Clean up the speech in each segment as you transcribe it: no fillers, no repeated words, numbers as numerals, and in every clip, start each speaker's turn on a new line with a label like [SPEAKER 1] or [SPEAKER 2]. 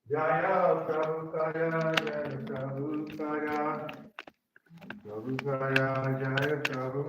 [SPEAKER 1] Jaya Prabhupada, Jaya Prabhupada, Prabhupada, Jaya Prabhupada.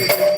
[SPEAKER 1] Hare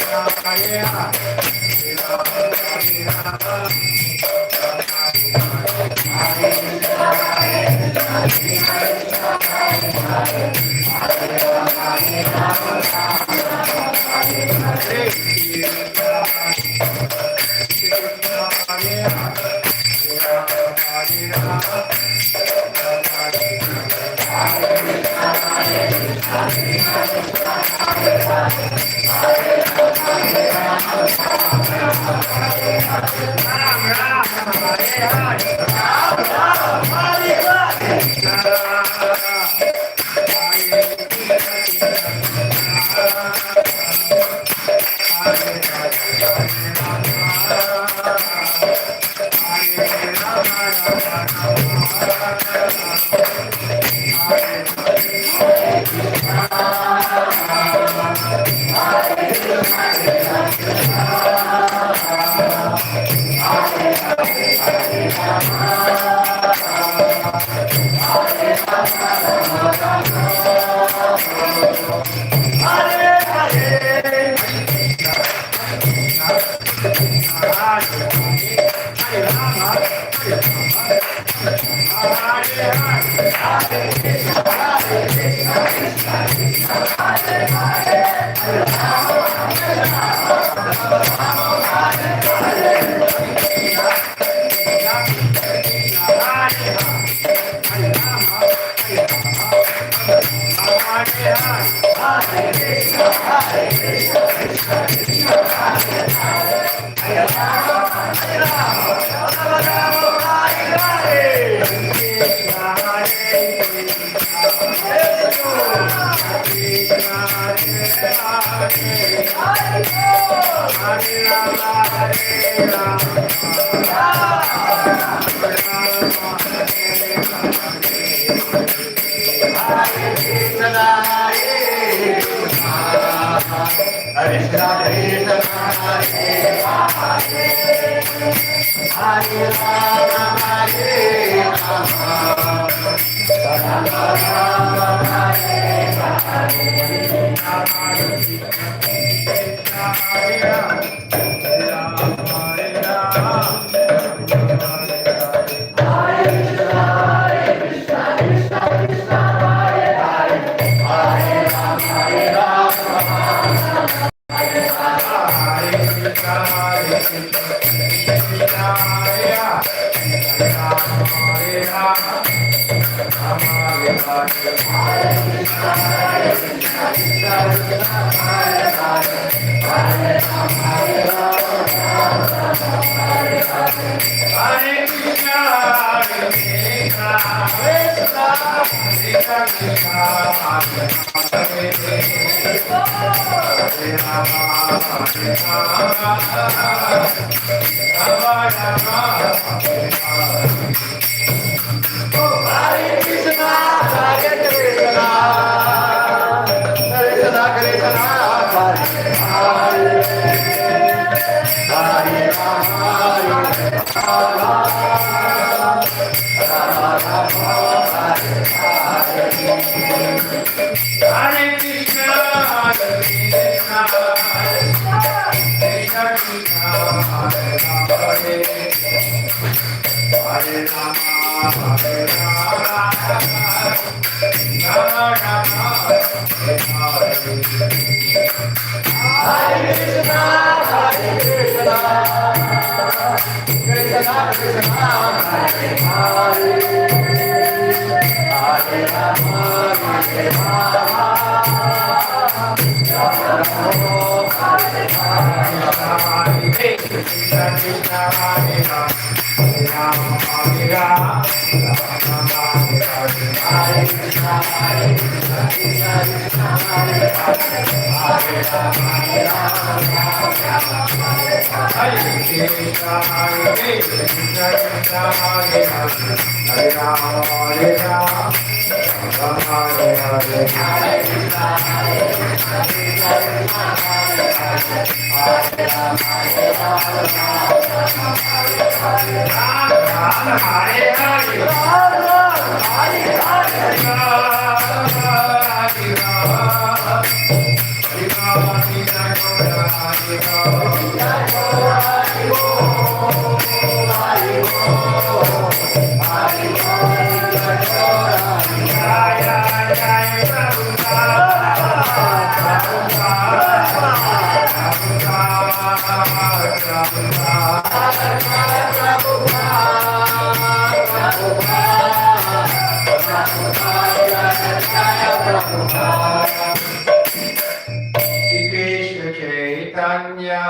[SPEAKER 1] Chaitanya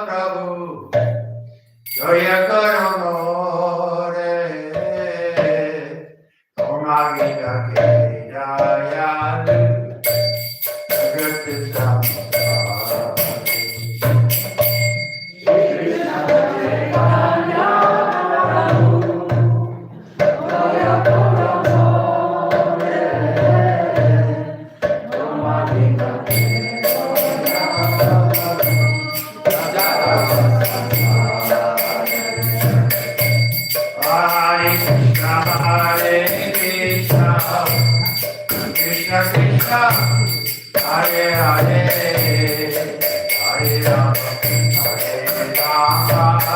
[SPEAKER 1] Prabhu Jaya Karuno Re Omagita Ke Jaya Jagat Hare Hare Hare Rama Hare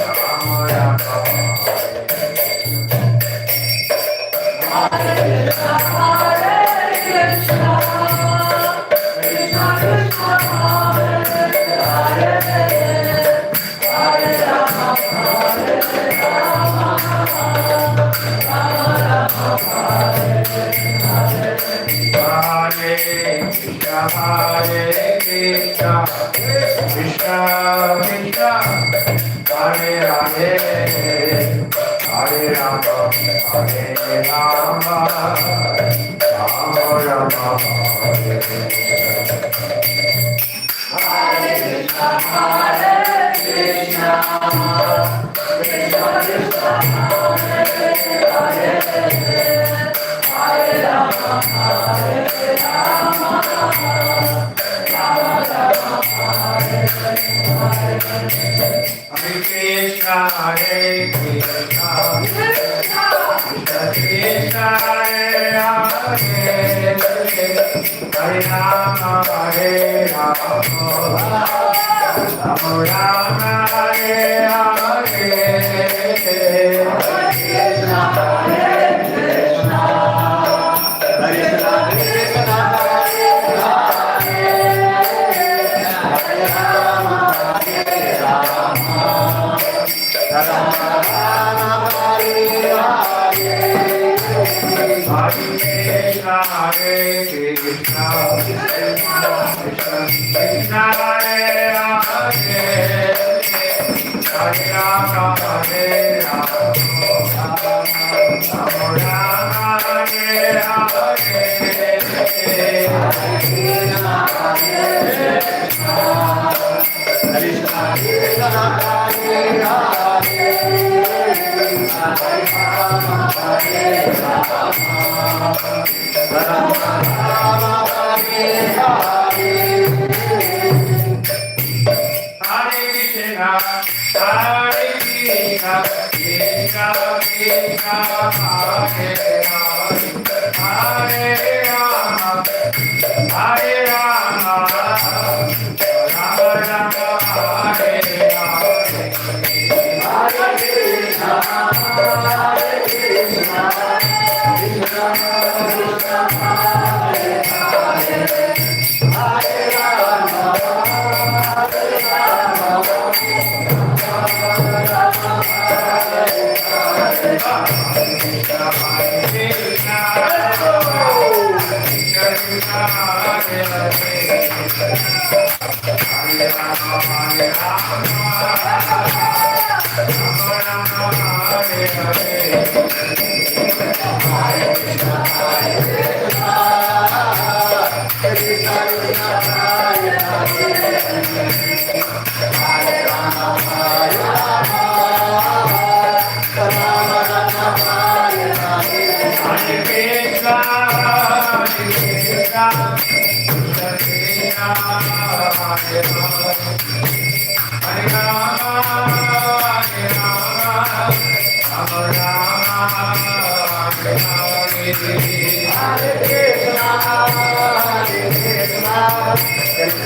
[SPEAKER 1] Rama Rama Rama Hare Krishna Krishna Krishna Hare Hare Hare Rama Hare Rama Rama Rama Hare Hare Hare Krishna, Krishna Krishna, Hare Hare, Hare Rama, Hare Rama, Rama Rama Hare Hare Krishna, Krishna Krishna, Hare Hare, Hare Rama, Hare Rama, Rama Rama Hare Hare. Hare Krishna, Hare Krishna, Krishna Krishna, Hare Hare, Hare Rama, Hare Rama, Rama Rama Hare Hare. Hare Krishna, Hare Krishna, Krishna Krishna, Hare Hare, Hare Rama, Hare Rama, Rama Rama Hare Hare. Hare Krishna, Hare Krishna, Krishna Krishna, Hare Hare, Hare Rama, Hare Rama, Rama Rama Hare Hare. Hare Krishna, Hare Krishna, Krishna Krishna, Hare Hare, Hare Rama, Hare Rama, Rama Rama Hare Hare. Hare Krishna, Hare Krishna, Krishna Krishna, Hare Hare, Hare Rama, Hare Rama, Rama Rama Hare Hare. Hare Krishna, Hare Krishna, Krishna Krishna, Hare Hare, Hare Rama, Hare Rama, Rama Rama Hare Hare. Hare Krishna, Hare Krishna, Krishna Krishna, Hare Hare, Hare Rama, Hare Rama, Rama Rama Hare Hare. Hare Krishna, Hare Krishna, Krishna Krishna, Hare Hare, Hare Rama, Hare Rama, Rama Rama Hare Hare. Hare Krishna, Hare Krishna, Krishna Krishna, Hare Hare, Hare Rama, Hare Rama, Rama Rama Hare Hare. Hare Krishna, Hare Krishna, Krishna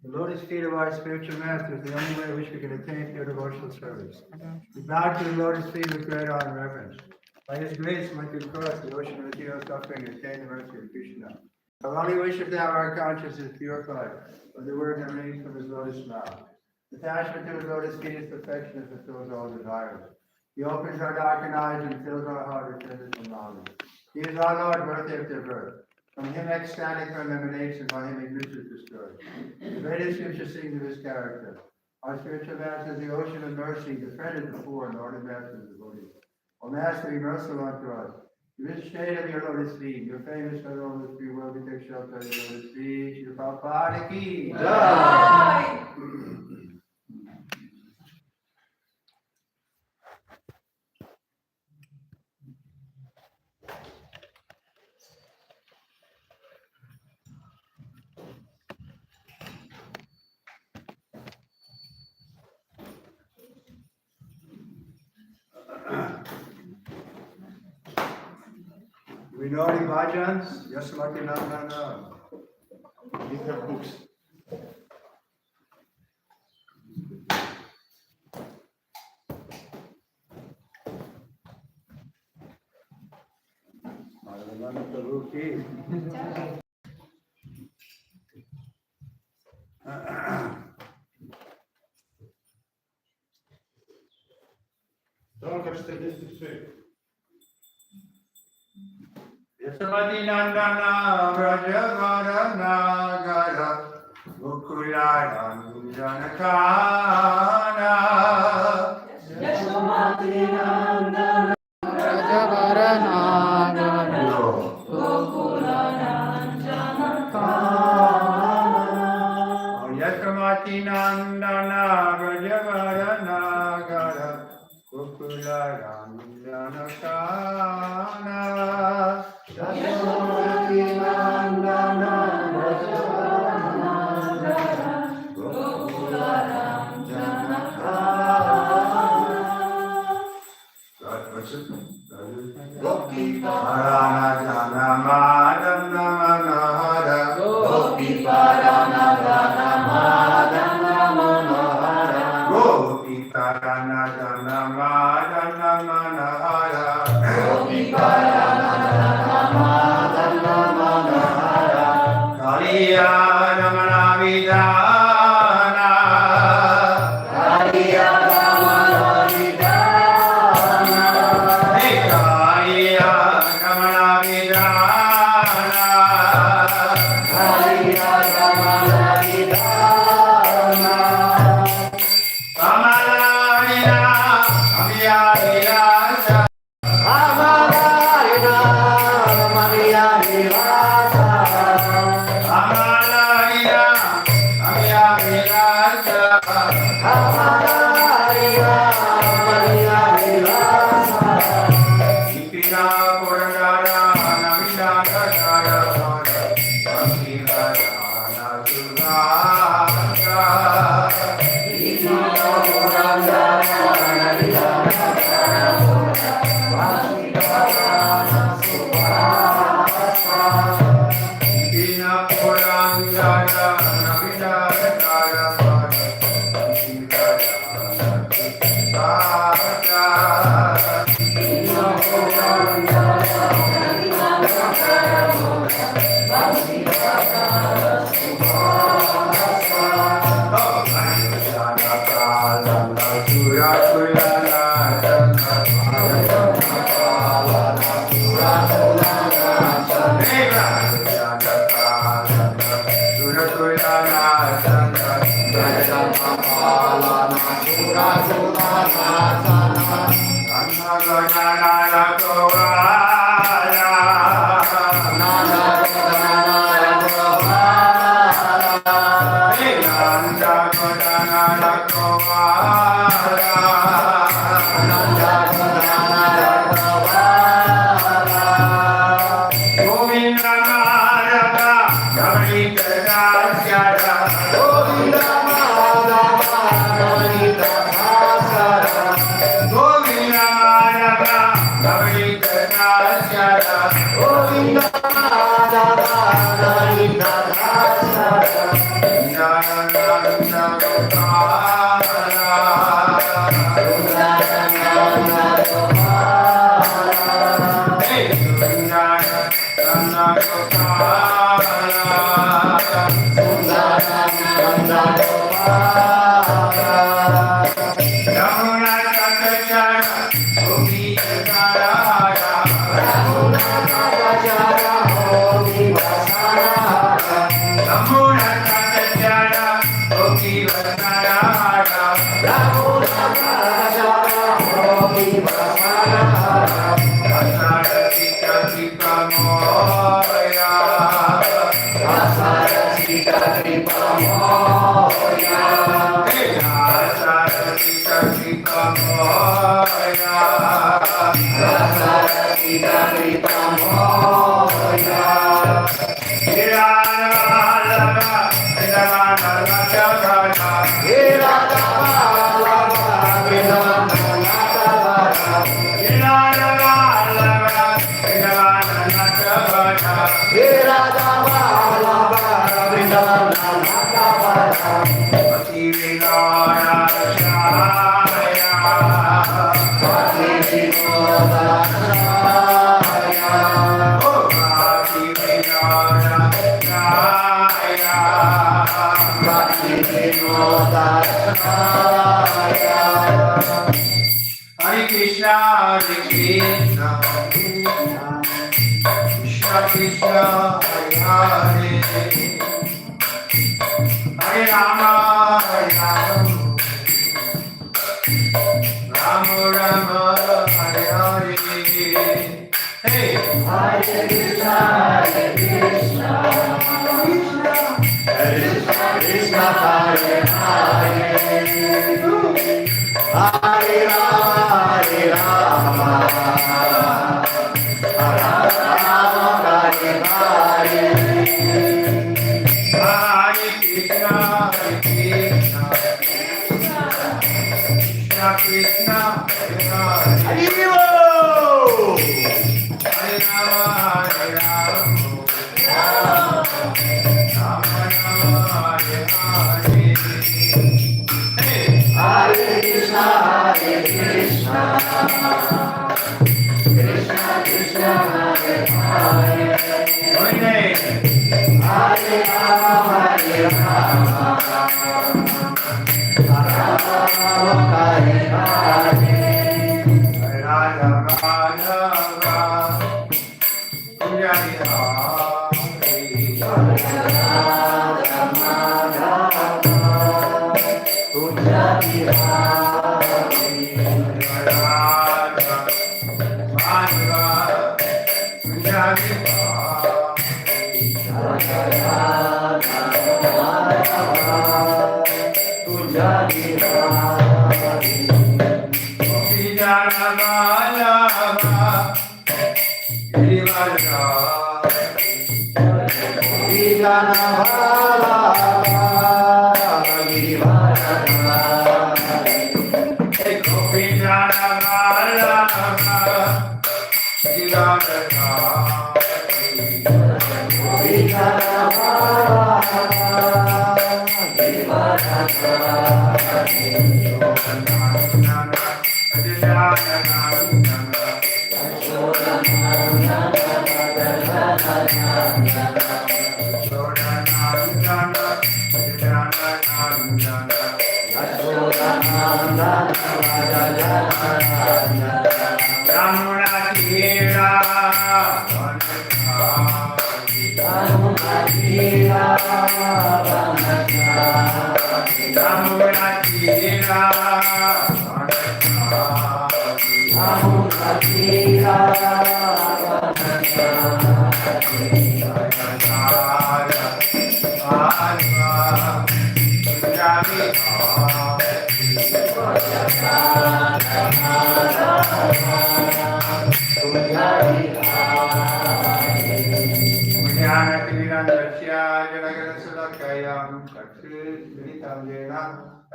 [SPEAKER 2] The lotus feet of our spiritual master is the only way in which we can attain pure devotional service. We bow to the lotus feet with great honor and reverence. By His grace, we can cross the ocean of material suffering and attain the mercy of Krishna. Our only wish is to have our consciousness purified by the word emanating from His lotus mouth. Attachment to His lotus feet is perfection and fulfills all desires. He opens our darkened eyes and fills our heart with tenderness knowledge. He is our Lord, birth after birth. From Him ecstatic from emanates, and by Him ignorance is destroyed. The greatest scripture sings of His character. Our spiritual master is the ocean of mercy, defended before and Lord and master of the devotees. O Master, be merciful unto us. Give us shade of your lotus feet. Your famous lotus feet will be take shelter of your lotus feet. Your Prabhupada ki jai. We know any bhajans? Yes, Mati, no. These are books. Yasamati Nandana Brajavara Nagara Mukuladam Janakana Yasamati Nandana Brajavara Nagara Mukuladam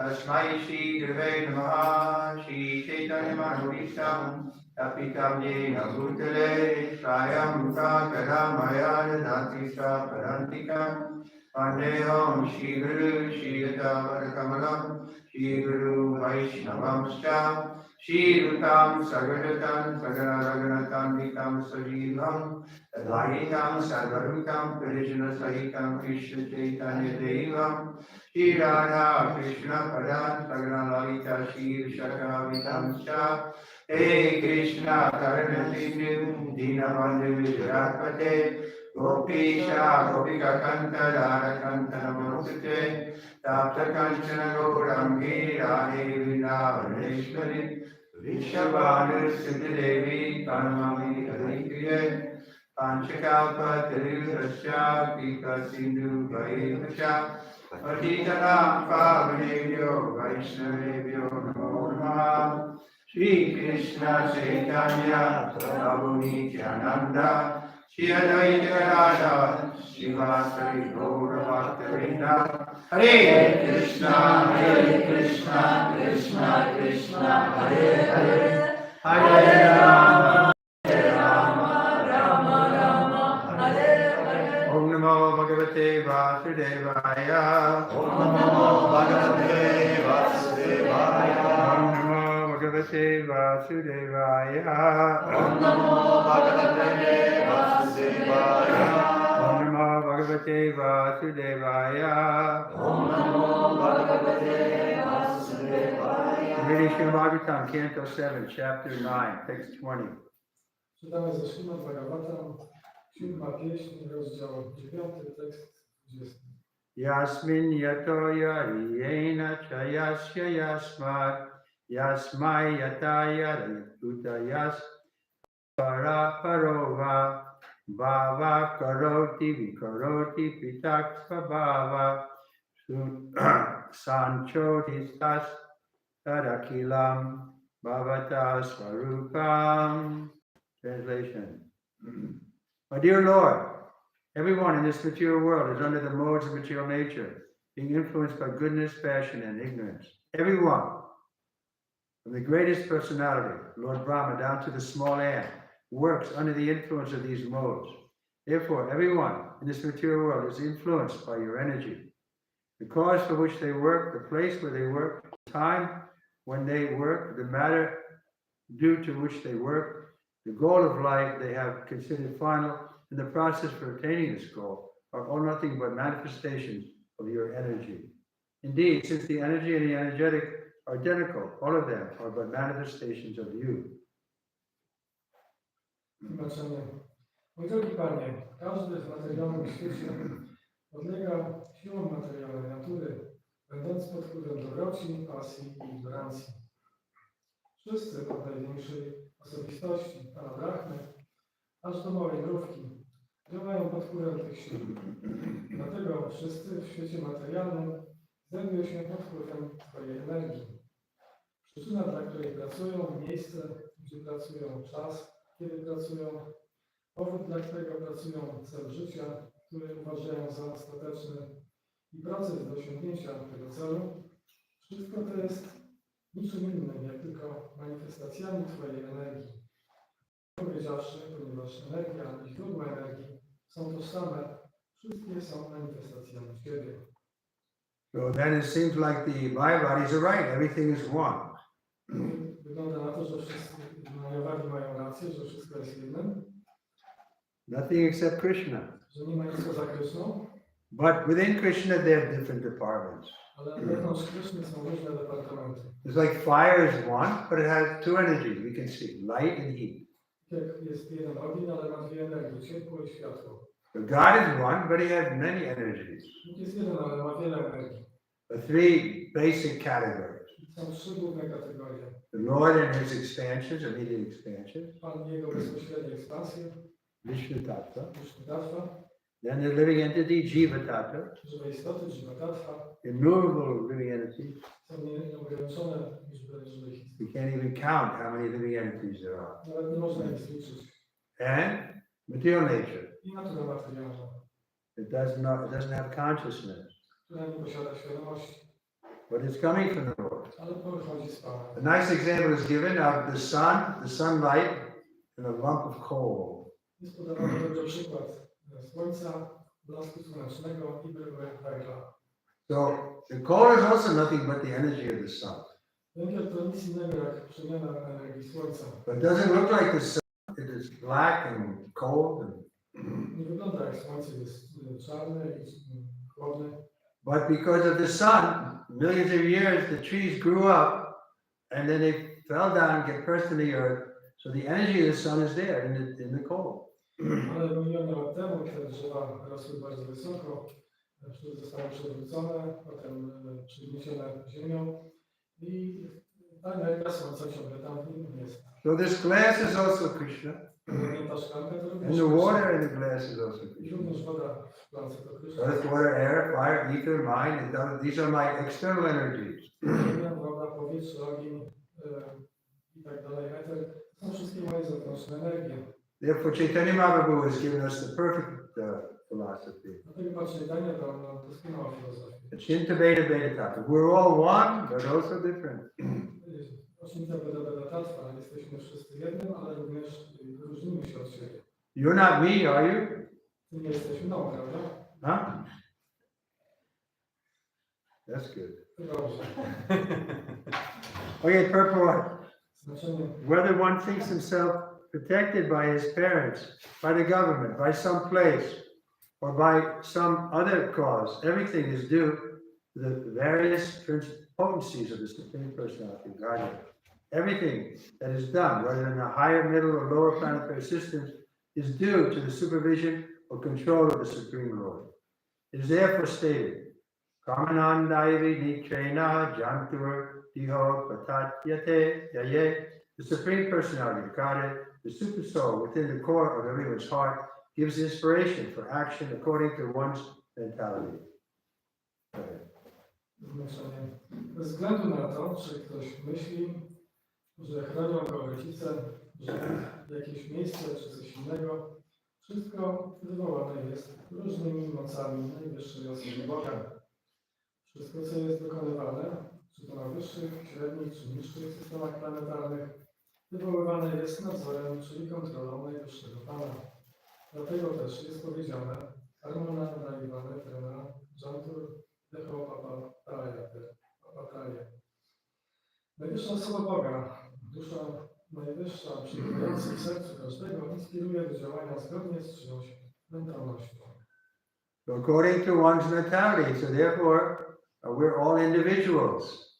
[SPEAKER 2] Tasmai Shri Gurave Namaha Shri Chaitanya Manavisham Tapitam Yena Bhutale Swayam Kakara Maya Dati Sa Parantikam Pandeham Shri Guru Shri Yadavar Kamalam Shri Guru Vaishnavam Scha Shri Rutam Sagadatam Sagara Raganatam Vikam Sajivam Advaitam Sarvarutam Krishna Sahitam Krishna Chaitanya Devam Shri Radha Krishna Padan Sagana Lalita Shri Shaka Vitamsha Hey Krishna Karana Sindhu Dinabandhu Vijaratpate Gopisha Gopika Kanta Radha Kanta Namostate Tapta Kanchana Gaurangi Radhe Vrindavaneshwari Vishabhanu Siddhi Devi Kanamami Adikriye Panchakalpa Tiruvasya Pika Sindhu Vaivasya Patitanam Pavanebhyo Vaishnavebhyo Namo Namaha Shri Krishna Chaitanya Prabhu Nityananda Shri Advaita Gadadhar Srivasari Gaura Bhaktivinoda Hare Krishna Krishna Krishna Hare Hare Hare Rama Om Namo Bhagavate Vasudevaya Om Namo Bhagavate Vasudevaya Om Namo Bhagavate Vasudevaya Om Namo Bhagavate Vasudevaya Om Namo Bhagavate Vasudevaya Om Namo Bhagavate Vasudevaya Reading Srimad Bhagavatam, Canto 7, Chapter 9, Text 20.
[SPEAKER 3] Czytamy ze Srimad Bhagavatam, 7. pieśń, rozdział 9, tekst 20.
[SPEAKER 2] Yasmin yato yariyena cha yasya yasmat yasmai yata yarituta yas para parova bhava karoti vikaroti pitak svabhava sanchotistas tadakilam bhavata swarupam. Translation. My dear Lord, everyone in this material world is under the modes of material nature, being influenced by goodness, passion, and ignorance. Everyone, from the greatest personality, Lord Brahma, down to the small ant, works under the influence of these modes. Therefore, everyone in this material world is influenced by your energy. The cause for which they work, the place where they work, the time when they work, the matter due to which they work, the goal of life they have considered final, and the process for attaining this goal are all nothing but manifestations of your energy. Indeed, since the energy and the energetic are identical, all of them are but manifestations of you.
[SPEAKER 3] Tłumaczenie. Mój drogi Panie, każdy w materialnym świecie podlega siłom materialnej natury, będąc pod wpływem dobroci, pasji i ignorancji. Wszyscy od największej osobistości, Pana Brahmy, aż do małej mrówki, działają pod wpływem tych sił. Dlatego wszyscy w świecie materialnym znajdują się pod wpływem Twojej energii. Przyczyna, dla której pracują, miejsce, gdzie pracują, czas, kiedy pracują, powód, dla którego pracują, cel życia, który uważają za ostateczny i proces do osiągnięcia tego celu, wszystko to jest niczym innym, jak tylko manifestacjami Twojej energii. Powiedziawszy, ponieważ energia i źródło energii są tożsame, wszystkie są manifestacjami Ciebie.
[SPEAKER 2] So then it seems like the Maya bodies are right. Everything is one.
[SPEAKER 3] Wygląda na to, że wszyscy Majawadi mają rację, że wszystko jest jednym,
[SPEAKER 2] Nothing except Krishna.
[SPEAKER 3] że nie ma nic poza Kryszną,
[SPEAKER 2] But within Krishna, there are different departments.
[SPEAKER 3] ale wewnątrz Kryszny są różne departamenty.
[SPEAKER 2] It's like fire is one, but it has two energies. We can see light and heat.
[SPEAKER 3] Jak jest jeden ogień, ale ma dwie energie, ciepło i światło.
[SPEAKER 2] But God is one, but He has many energies.
[SPEAKER 3] Bóg jest jeden, ale ma wiele energii.
[SPEAKER 2] The three basic categories.
[SPEAKER 3] Są trzy główne kategorie.
[SPEAKER 2] The Lord and His expansions, immediate expansions.
[SPEAKER 3] Pan i jego bezpośrednie ekspansje,
[SPEAKER 2] Vishnu Tattva.
[SPEAKER 3] Vishnu Tattva,
[SPEAKER 2] Then the living entity, Jiva Tattva.
[SPEAKER 3] żywe istoty, Jiva Tattva,
[SPEAKER 2] Innumerable living entities.
[SPEAKER 3] są nieograniczone liczby żywych istot.
[SPEAKER 2] We can't even count how many living entities there are.
[SPEAKER 3] Nawet nie można ich zliczyć.
[SPEAKER 2] And material nature.
[SPEAKER 3] I natura materialna,
[SPEAKER 2] It doesn't have consciousness,
[SPEAKER 3] która nie posiada świadomości,
[SPEAKER 2] but it's coming from the Lord.
[SPEAKER 3] ale pochodzi z Pana.
[SPEAKER 2] A nice example is given of the sun, the sunlight, and a lump of coal.
[SPEAKER 3] Jest podawany dobrze przykład słońca, blasku słonecznego i bryły węgla.
[SPEAKER 2] So the coal is also nothing but the energy of the sun.
[SPEAKER 3] Węgiel to nic innego jak przemiana energii słońca.
[SPEAKER 2] But it doesn't look like the sun. It is black and cold.
[SPEAKER 3] Nie wygląda jak słońce, jest czarne i chłodne.
[SPEAKER 2] But because of the sun, millions of years, the trees grew up and then they fell down, get pressed to the earth. So the energy of the sun is there in the coal.
[SPEAKER 3] Ale miliony lat temu te drzewa rosły bardzo wysoko, zostały przewrócone, potem przygniecione ziemią i ta energia słońca ciągle tam w nim jest.
[SPEAKER 2] So this glass is also Krishna.
[SPEAKER 3] Ta szklanka to
[SPEAKER 2] And
[SPEAKER 3] również
[SPEAKER 2] the
[SPEAKER 3] Krishna.
[SPEAKER 2] water in the glass is also
[SPEAKER 3] I
[SPEAKER 2] Krishna.
[SPEAKER 3] również woda w szklance to Krishna.
[SPEAKER 2] Earth, water, air, fire, ether, mind, these are my external energies.
[SPEAKER 3] Ziemia, woda, powietrze, ogień i tak dalej, eter. To są wszystkie moje zewnętrzne energie.
[SPEAKER 2] Therefore, Chaitanya Mahaprabhu has given us the perfect philosophy.
[SPEAKER 3] Dlatego Pan Chaitanya dał nam doskonałą filozofię.
[SPEAKER 2] Shinta Beta Beta Tattva. We're all one, but also different.
[SPEAKER 3] Ośmica Beda Tattva, jesteśmy wszyscy jednym, ale również różnimy się od siebie.
[SPEAKER 2] You're not me, are you?
[SPEAKER 3] Ty nie jesteś mną, prawda?
[SPEAKER 2] Huh? That's good.
[SPEAKER 3] To dobrze.
[SPEAKER 2] Okay, purport.
[SPEAKER 3] Znaczenie,
[SPEAKER 2] Whether one thinks himself protected by his parents, by the government, by some place, or by some other cause, everything is due to the various potencies of the Supreme Personality of Godhead. Everything that is done, whether in the higher, middle, or lower planetary systems, is due to the supervision or control of the Supreme Lord. It is therefore stated, Kamanandaivi Nitrena Jantur Diho Patatyate Yaye. The Supreme Personality of Godhead, the Super Soul within the core of everyone's heart, gives inspiration for action according to one's mentality.
[SPEAKER 3] znaczenie. Bez względu na to, czy ktoś myśli, że chronią go rodzice, że jakieś miejsce czy coś innego, wszystko wywołane jest różnymi mocami najwyższej osoby Boga. Wszystko, co jest dokonywane, czy to na wyższych, średnich czy niższych systemach planetarnych, wywoływane jest nadzorem, czyli kontrolą najwyższego Pana. Dlatego też jest powiedziane Harmona Naiwane Trena Jantur Deho Papatraje. Najwyższa osoba Boga, dusza najwyższa, przebywająca w sercu każdego, inspiruje do działania zgodnie z czyjąś mentalnością.
[SPEAKER 2] So according to one's mentality, so therefore we're all individuals.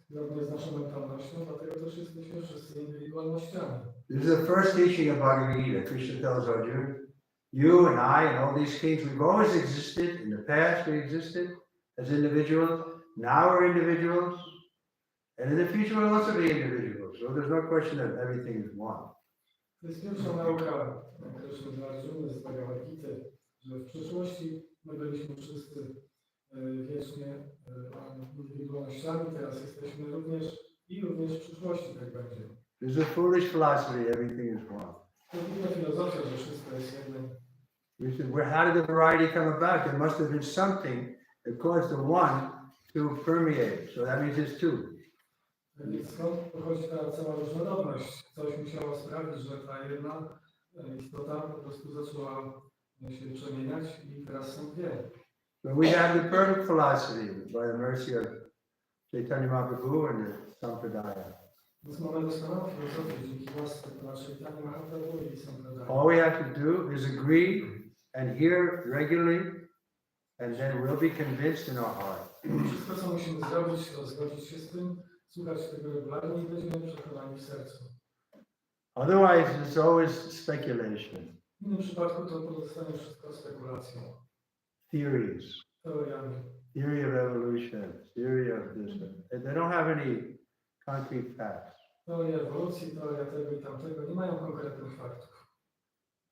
[SPEAKER 3] Zgodnie z naszą mentalnością, dlatego też jesteśmy wszyscy indywidualnościami.
[SPEAKER 2] This is the first teaching of Bhagavad Gita. Krishna tells Arjuna, you and I and all these kings, we've always existed. In the past we existed as individuals. Now we're individuals. And in the future we'll also be individuals. So there's no question that everything is one.
[SPEAKER 3] To jest pierwsza nauka Krishny dla Arjuny z Bhagavad Gita, że w przyszłości my byliśmy wszyscy wiecznie indywidualnościami, teraz jesteśmy również w przyszłości tak będzie.
[SPEAKER 2] This is a foolish philosophy, everything is one.
[SPEAKER 3] To głupia filozofia, że wszystko jest jednym.
[SPEAKER 2] We said, how did the variety come about? There must have been something that caused the one to permeate. So that means it's two.
[SPEAKER 3] Więc skąd pochodzi ta cała różnorodność? Coś musiało sprawić, że ta jedna istota po prostu zaczęła się przemieniać i teraz są dwie.
[SPEAKER 2] But we have the perfect philosophy by the mercy of Chaitanya Mahaprabhu and the Sampradaya.
[SPEAKER 3] Więc mamy doskonałą filozofię dzięki łasce naszej Tani Mahaprabhu i Sampradaya.
[SPEAKER 2] All we have to do is agree and hear regularly, and then we'll be convinced in our heart.
[SPEAKER 3] Wszystko, co musimy zrobić, to zgodzić się z tym, słuchać tego regularnie i będziemy przekonani w sercu.
[SPEAKER 2] Otherwise, it's always speculation,
[SPEAKER 3] W innym przypadku to pozostanie wszystko spekulacją,
[SPEAKER 2] theories,
[SPEAKER 3] teoriami.
[SPEAKER 2] theory of evolution, theory of this. They don't have any concrete facts.
[SPEAKER 3] Teoria ewolucji, teoria tego i tamtego nie mają konkretnych faktów.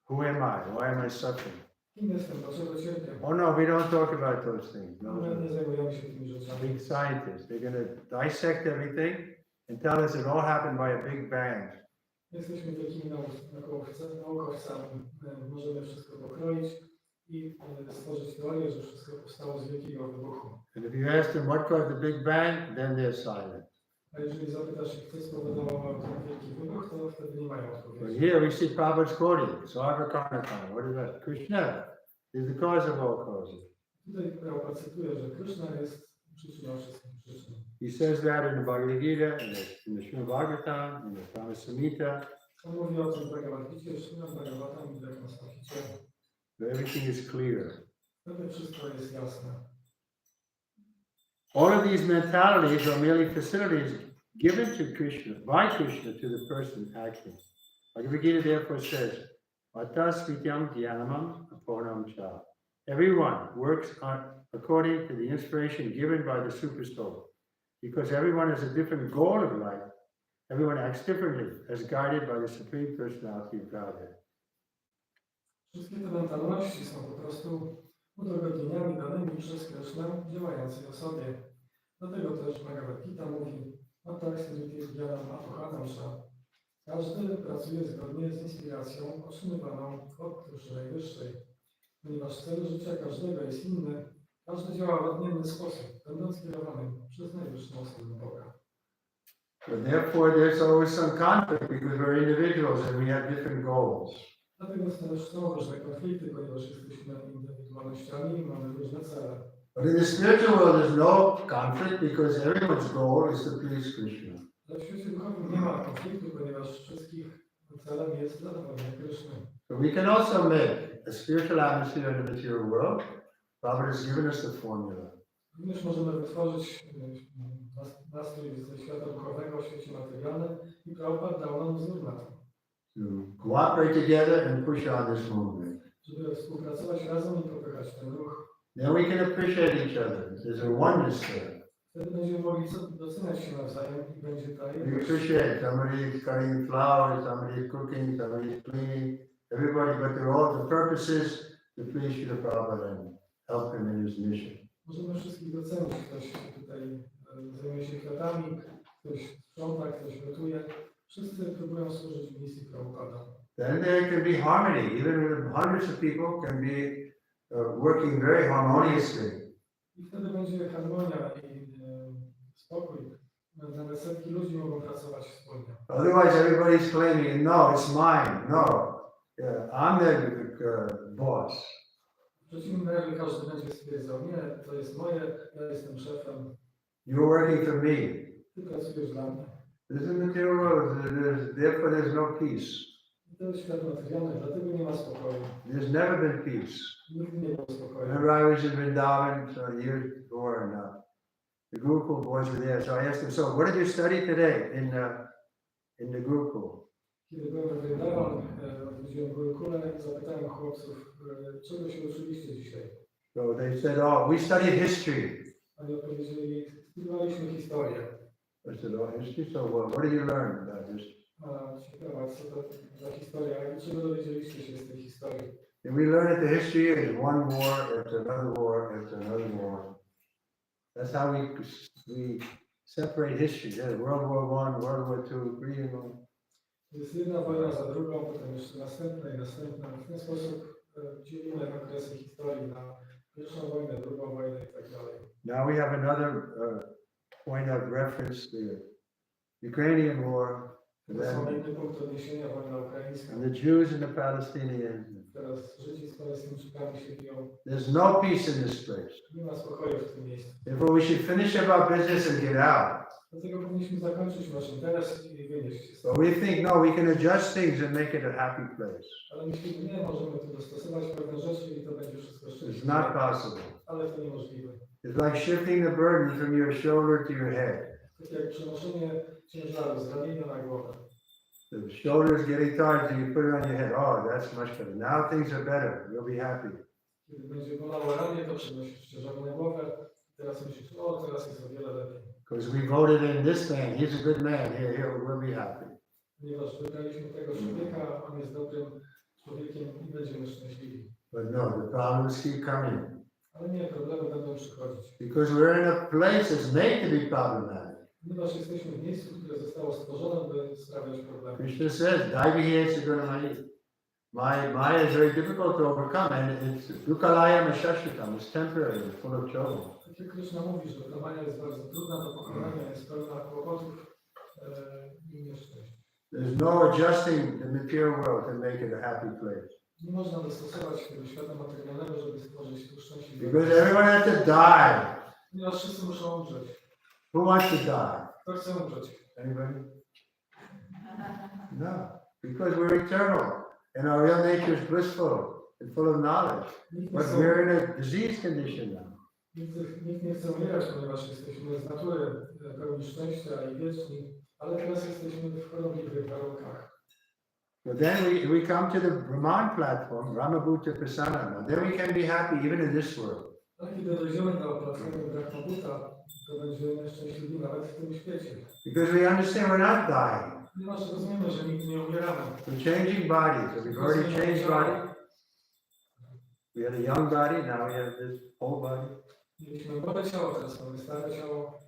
[SPEAKER 2] Who am I? Why am I suffering?
[SPEAKER 3] Kim jestem, dlaczego cierpię?
[SPEAKER 2] Oh no, we don't talk about those things.
[SPEAKER 3] No, my nie zajmujemy się tymi rzeczami.
[SPEAKER 2] Big scientists, they're going to dissect everything and tell us it all happened by a big bang.
[SPEAKER 3] Jesteśmy takimi naukowcami. Możemy wszystko pokroić i stworzyć teorię, że wszystko powstało z wielkiego wybuchu.
[SPEAKER 2] And if you ask them what caused the big bang, then they're silent.
[SPEAKER 3] A jeżeli zapytasz ich, co spowodowało ten wielki wybuch, to wtedy nie mają
[SPEAKER 2] But
[SPEAKER 3] odpowiedzi.
[SPEAKER 2] here we see Prabhupada's quoting, Sarvakarnakana, what is that? Krishna is the cause of all causes.
[SPEAKER 3] Tutaj Prabhupada cytuje, że Krishna jest przyczyną wszystkich przyczyn.
[SPEAKER 2] He says that in the Bhagavad Gita, in the Srimad Bhagavatam, in the Brahma Samhita,
[SPEAKER 3] On mówi o tym w Bhagavad-Gicie, w Bhagavatam i w Brahma Samhicie.
[SPEAKER 2] everything is clear.
[SPEAKER 3] Wtedy wszystko jest jasne.
[SPEAKER 2] All of these mentalities are merely facilities given to Krishna, by Krishna to the person acting. Bhagavad Gita therefore says, Atas vidyam dhyanamam apornam cha. Everyone works according to the inspiration given by the Super Soul. Because everyone has a different goal of life, everyone acts differently as guided by the Supreme Personality of Godhead.
[SPEAKER 3] Wszystkie te mentalności są po prostu udogodnieniami danymi przez Krishnę działającej osobie. Dlatego też Bhagavad Gita mówi, każdy pracuje zgodnie z inspiracją otrzymywaną od duszy najwyższej. Ponieważ cel życia każdego jest inny, każdy działa w odmienny sposób, będąc kierowanym przez najwyższą osobę Boga.
[SPEAKER 2] But therefore there's always some conflict because we're individuals and we have different goals.
[SPEAKER 3] Dlatego też są różne konflikty, ponieważ jesteśmy indywidualnościami i mamy różne cele.
[SPEAKER 2] But in the spiritual world, there's no conflict because everyone's goal is to please Krishna.
[SPEAKER 3] Ale w świecie duchowym nie ma konfliktu, ponieważ wszystkich celem jest zadowolenie Kryszny.
[SPEAKER 2] So we can also make a spiritual atmosphere in the material world. Prabhupada has given us the formula.
[SPEAKER 3] Również możemy wytworzyć nastrój ze świata duchowego w świecie materialnym i Prabhupada dał nam wzór na to.
[SPEAKER 2] To cooperate together and push on this movement.
[SPEAKER 3] Żeby współpracować razem i popychać ten ruch.
[SPEAKER 2] Then we can appreciate each other. There's a oneness there.
[SPEAKER 3] Wtedy będziemy mogli doceniać się nawzajem i będzie ta
[SPEAKER 2] We
[SPEAKER 3] jedność.
[SPEAKER 2] appreciate somebody is cutting flowers, somebody is cooking, somebody is cleaning, everybody, but they're all the purposes to please Srila Prabhupada and help him in his mission.
[SPEAKER 3] Możemy wszystkich docenić. Ktoś tutaj zajmuje się kwiatami, ktoś sprząta, ktoś gotuje. Wszyscy próbują służyć misji Prabhupada.
[SPEAKER 2] Then there can be harmony, even with hundreds of people can be working very harmoniously.
[SPEAKER 3] I wtedy będzie harmonia i spokój. Nawet setki ludzi mogą pracować wspólnie.
[SPEAKER 2] Otherwise, everybody's claiming, no, it's mine, no, I'm the boss.
[SPEAKER 3] W przeciwnym razie każdy będzie stwierdzał, nie, to jest moje, ja jestem szefem,
[SPEAKER 2] You're working for me.
[SPEAKER 3] ty pracujesz dla mnie.
[SPEAKER 2] This is material world, therefore there's no peace.
[SPEAKER 3] I to jest świat materialny, dlatego nie ma spokoju.
[SPEAKER 2] There's never been peace.
[SPEAKER 3] Nigdy nie było spokoju.
[SPEAKER 2] Remember, I was in Vrindavan years before, and the Gurukul boys were there. So I asked them, "So, what did you study today in the Gurukul?"
[SPEAKER 3] Kiedy byłem w Vrindavan, odwiedziłem Gurukule i zapytałem chłopców, czego się uczyliście dzisiaj?
[SPEAKER 2] So they said, "Oh, we studied history."
[SPEAKER 3] Oni odpowiedzieli, studiowaliśmy historię.
[SPEAKER 2] I said, "Oh, history. So, what did you learn about history?"
[SPEAKER 3] A ciekawa, co to za historia, czego dowiedzieliście się z tej historii?
[SPEAKER 2] And we learned that the history is one war after another war after another war. That's how we separate history. There's World War I, World War II, Korean.
[SPEAKER 3] Jest jedna wojna za drugą, potem jeszcze następna i następna. W ten sposób dzielimy okresy historii na pierwszą wojnę, drugą wojnę i tak dalej.
[SPEAKER 2] Now we have another point of reference, the Ukrainian war.
[SPEAKER 3] To jest momenty punkt odniesienia wojna ukraińska.
[SPEAKER 2] And the Jews and the Palestinians.
[SPEAKER 3] Teraz Żydzi z Palestyńczykami się biją.
[SPEAKER 2] There's no peace in this place.
[SPEAKER 3] Nie ma spokoju w tym miejscu.
[SPEAKER 2] Therefore, we should finish up our business and get out.
[SPEAKER 3] Dlatego powinniśmy zakończyć nasz interes i wynieść się.
[SPEAKER 2] But we think, no, we can adjust things and make it a happy place.
[SPEAKER 3] Ale myślimy, nie, możemy tu dostosować pewne rzeczy i to będzie wszystko
[SPEAKER 2] It's
[SPEAKER 3] szczęśliwe.
[SPEAKER 2] not possible.
[SPEAKER 3] Ale to niemożliwe.
[SPEAKER 2] It's like shifting the burden from your shoulder to your head.
[SPEAKER 3] Tak jak przenoszenie ciężaru z ramienia na głowę.
[SPEAKER 2] The shoulder is getting tired, so you put it on your head. Oh, that's much better. Now things are better. You'll be happy.
[SPEAKER 3] Kiedy będzie bolało ramię, to przenosisz ciężar na głowę. Teraz myślisz, o, teraz jest o wiele lepiej.
[SPEAKER 2] Because we voted in this man. He's a good man. Here, we'll be happy.
[SPEAKER 3] Ponieważ wybraliśmy tego człowieka, on jest dobrym człowiekiem i będziemy szczęśliwi.
[SPEAKER 2] But no, the problems keep coming.
[SPEAKER 3] Ale nie, problemy będą przychodzić.
[SPEAKER 2] Because we're in a place that's made to be problematic.
[SPEAKER 3] Ponieważ jesteśmy w miejscu, które zostało stworzone, by sprawiać problemy.
[SPEAKER 2] Krishna says, Daivihyasya Gunamaya. Maya is very difficult to overcome, and it's Dukalayam and Shashtakam. It's temporary, it's full of trouble.
[SPEAKER 3] Tak jak Krishna mówi, że ta Maja jest bardzo trudna do pokonania, jest pełna kłopotów i nieszczęść.
[SPEAKER 2] There's no adjusting the material world to make it a happy place.
[SPEAKER 3] Nie można dostosować tego świata materialnego, żeby stworzyć tu szczęśliwe.
[SPEAKER 2] Because everyone has to die.
[SPEAKER 3] Ponieważ wszyscy muszą umrzeć.
[SPEAKER 2] Who wants to die?
[SPEAKER 3] Kto chce umrzeć?
[SPEAKER 2] Anybody? No. Because we're eternal. And our real nature is blissful and full of knowledge. But we're in a disease condition now.
[SPEAKER 3] Nikt nie chce umierać, ponieważ jesteśmy z natury pełni szczęścia i wieczni, ale teraz jesteśmy w chorobliwych warunkach.
[SPEAKER 2] But then we come to the Brahman platform, Ramabhuta Prasanna. Then we can be happy even in this world.
[SPEAKER 3] Ale kiedy dojdziemy do platformy Brahmabuta, to będziemy szczęśliwi nawet w tym świecie.
[SPEAKER 2] Because we understand we're not dying.
[SPEAKER 3] Ponieważ rozumiemy, że nigdy nie umieramy.
[SPEAKER 2] We're changing bodies. So we've already changed body. We had a young body, now we have this old body.
[SPEAKER 3] Mieliśmy młode ciało, teraz mamy stare ciało.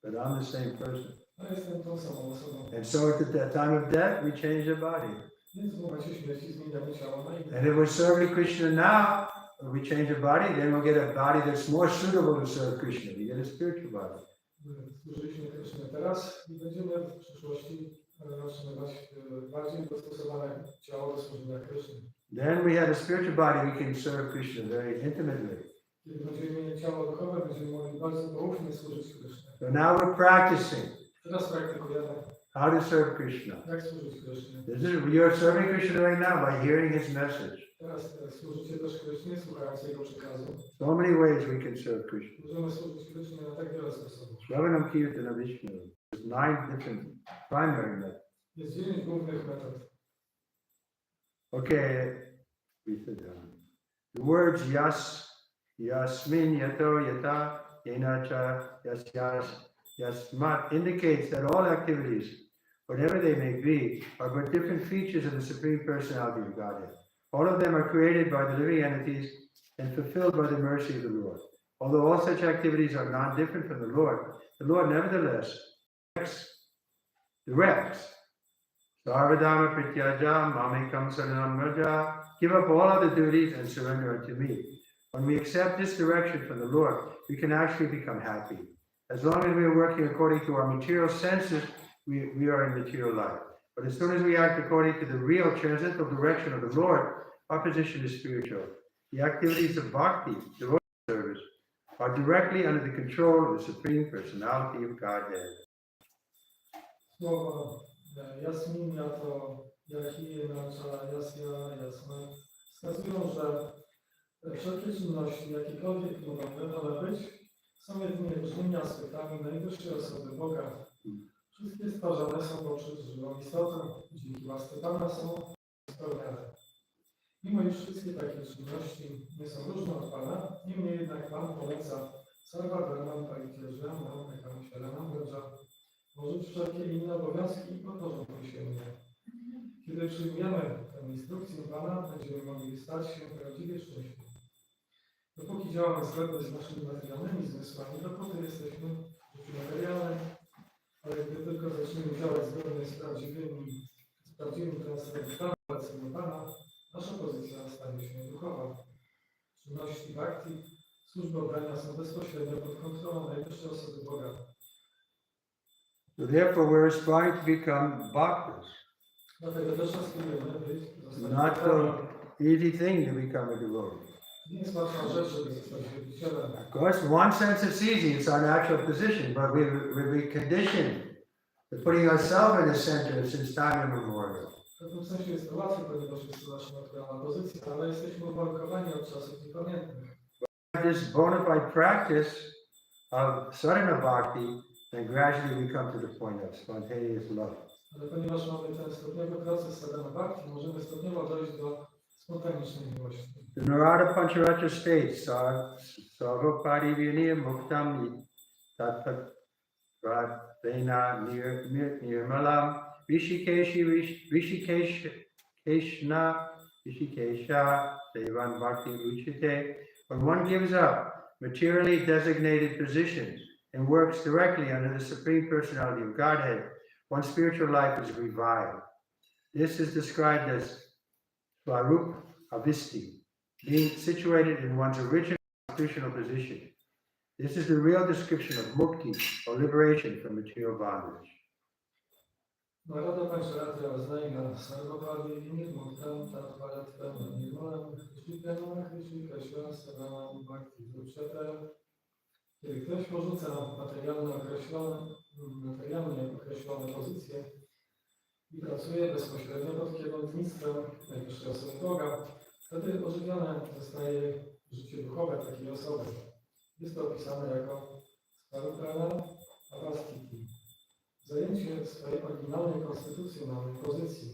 [SPEAKER 2] But I'm the same person.
[SPEAKER 3] A jestem tą samą osobą.
[SPEAKER 2] And so at the time of death, we change the body.
[SPEAKER 3] Więc w momencie śmierci zmieniamy ciało na inne.
[SPEAKER 2] And if we're serving Krishna now, we change the body, then we'll get a body that's more suitable to serve Krishna. We get a spiritual body.
[SPEAKER 3] Służyliśmy Krishnie teraz i będziemy w przyszłości otrzymywać bardziej dostosowane ciało do służenia Krishnie.
[SPEAKER 2] Then we have a spiritual body, we can serve Krishna very intimately.
[SPEAKER 3] Kiedy będziemy mieli ciało duchowe, będziemy mogli bardzo poufnie służyć Krishnie.
[SPEAKER 2] So now we're practicing
[SPEAKER 3] Teraz praktykujemy,
[SPEAKER 2] how to serve Krishna.
[SPEAKER 3] jak służyć Krishnie.
[SPEAKER 2] You're serving Krishna right now by hearing his message.
[SPEAKER 3] Teraz służycie też Krishnie, słuchając jego przekazu.
[SPEAKER 2] So many ways we can serve Krishna.
[SPEAKER 3] Możemy służyć Krishnie na tak wiele sposobów.
[SPEAKER 2] Shravanam Kirtan Vishnu. There's 9 different primary methods.
[SPEAKER 3] Jest 9 głównych metod.
[SPEAKER 2] Okay, we sit down. The words yas, yasmin, yato, yata, yenacha, yasmat indicates that all activities, whatever they may be, are but different features of the Supreme Personality of Godhead. All of them are created by the living entities and fulfilled by the mercy of the Lord. Although all such activities are not different from the Lord nevertheless directs. Sarvadama Prityaja, Mamikam Saranam Raja, give up all other duties and surrender unto me. When we accept this direction from the Lord, we can actually become happy. As long as we are working according to our material senses, we are in material life. But as soon as we act according to the real transcendental direction of the Lord, our position is spiritual. The activities of bhakti, devotional service, are directly under the control of the Supreme Personality of Godhead.
[SPEAKER 3] Słowo jasmin, yato, yahi, yenacha, yasya, jasmat wskazują, że wszelkie czynności, jakiekolwiek mogą one być, są jedynie różnymi aspektami najwyższej osoby Boga. Wszystkie stworzone są poprzez żywą istotę, dzięki łasce Pana są spełniane. Mimo iż wszystkie takie czynności nie są różne od Pana, niemniej jednak Pan poleca sarvadharmam parityaja mam ekam sharanam raja, porzuć wszelkie inne obowiązki i podporządkuj się mnie. Kiedy przyjmiemy tę instrukcję Pana, będziemy mogli stać się prawdziwie szczęśliwi. Dopóki działamy zgodnie z naszymi materialnymi zmysłami, dopóty jesteśmy w życiu materialnym, ale gdy tylko zaczniemy działać zgodnie z prawdziwymi transcendentami polecenia Pana, nasza pozycja stanie się duchowa. Czynności bhakti, służby obrania są bezpośrednio pod kontrolą najwyższej osoby Boga.
[SPEAKER 2] So therefore, we're aspiring to become bhaktas.
[SPEAKER 3] Dlatego też aspirujemy być, zostać
[SPEAKER 2] Not
[SPEAKER 3] bhaktami.
[SPEAKER 2] so easy thing to become a devotee.
[SPEAKER 3] Nie jest łatwa rzecz, żeby zostać wielbicielem.
[SPEAKER 2] Of course, in one sense it's easy, it's our natural position, but we're conditioned to putting ourselves in the center since time immemorial.
[SPEAKER 3] W pewnym sensie jest to łatwe, ponieważ jest to nasza naturalna pozycja, ale jesteśmy uwarunkowani od czasów niepamiętnych.
[SPEAKER 2] This bona fide practice of sadhana bhakti, then gradually we come to the point of spontaneous love.
[SPEAKER 3] Ale ponieważ mamy ten stopniowy proces sadhana bhakti, możemy stopniowo dojść do spontanicznej miłości.
[SPEAKER 2] The Narada Pancharatra states, Sarvapari Vinaya Muktam Tatpat Pradena Nirmalam Rishikesha Devan Bhakti Uchite. When one gives up materially designated positions and works directly under the Supreme Personality of Godhead, one's spiritual life is revived. This is described as Swarup Avisti, being situated in one's original constitutional position. This is the real description of mukti, or liberation from material bondage.
[SPEAKER 3] Narada Pancharatra oznajmia Sarvapari Vinimuktam Tatparatam Nirmalam Rishiketam Rishikesha Sadanam Bhakti Uchete. Kiedy ktoś porzuca materialnie określone pozycje i pracuje bezpośrednio pod kierownictwem najwyższej osoby Boga, wtedy ożywione zostaje życie duchowe takiej osoby. Jest to opisane jako Svaruprana Avastiti. Zajęcie swojej oryginalnej konstytucjonalnej pozycji.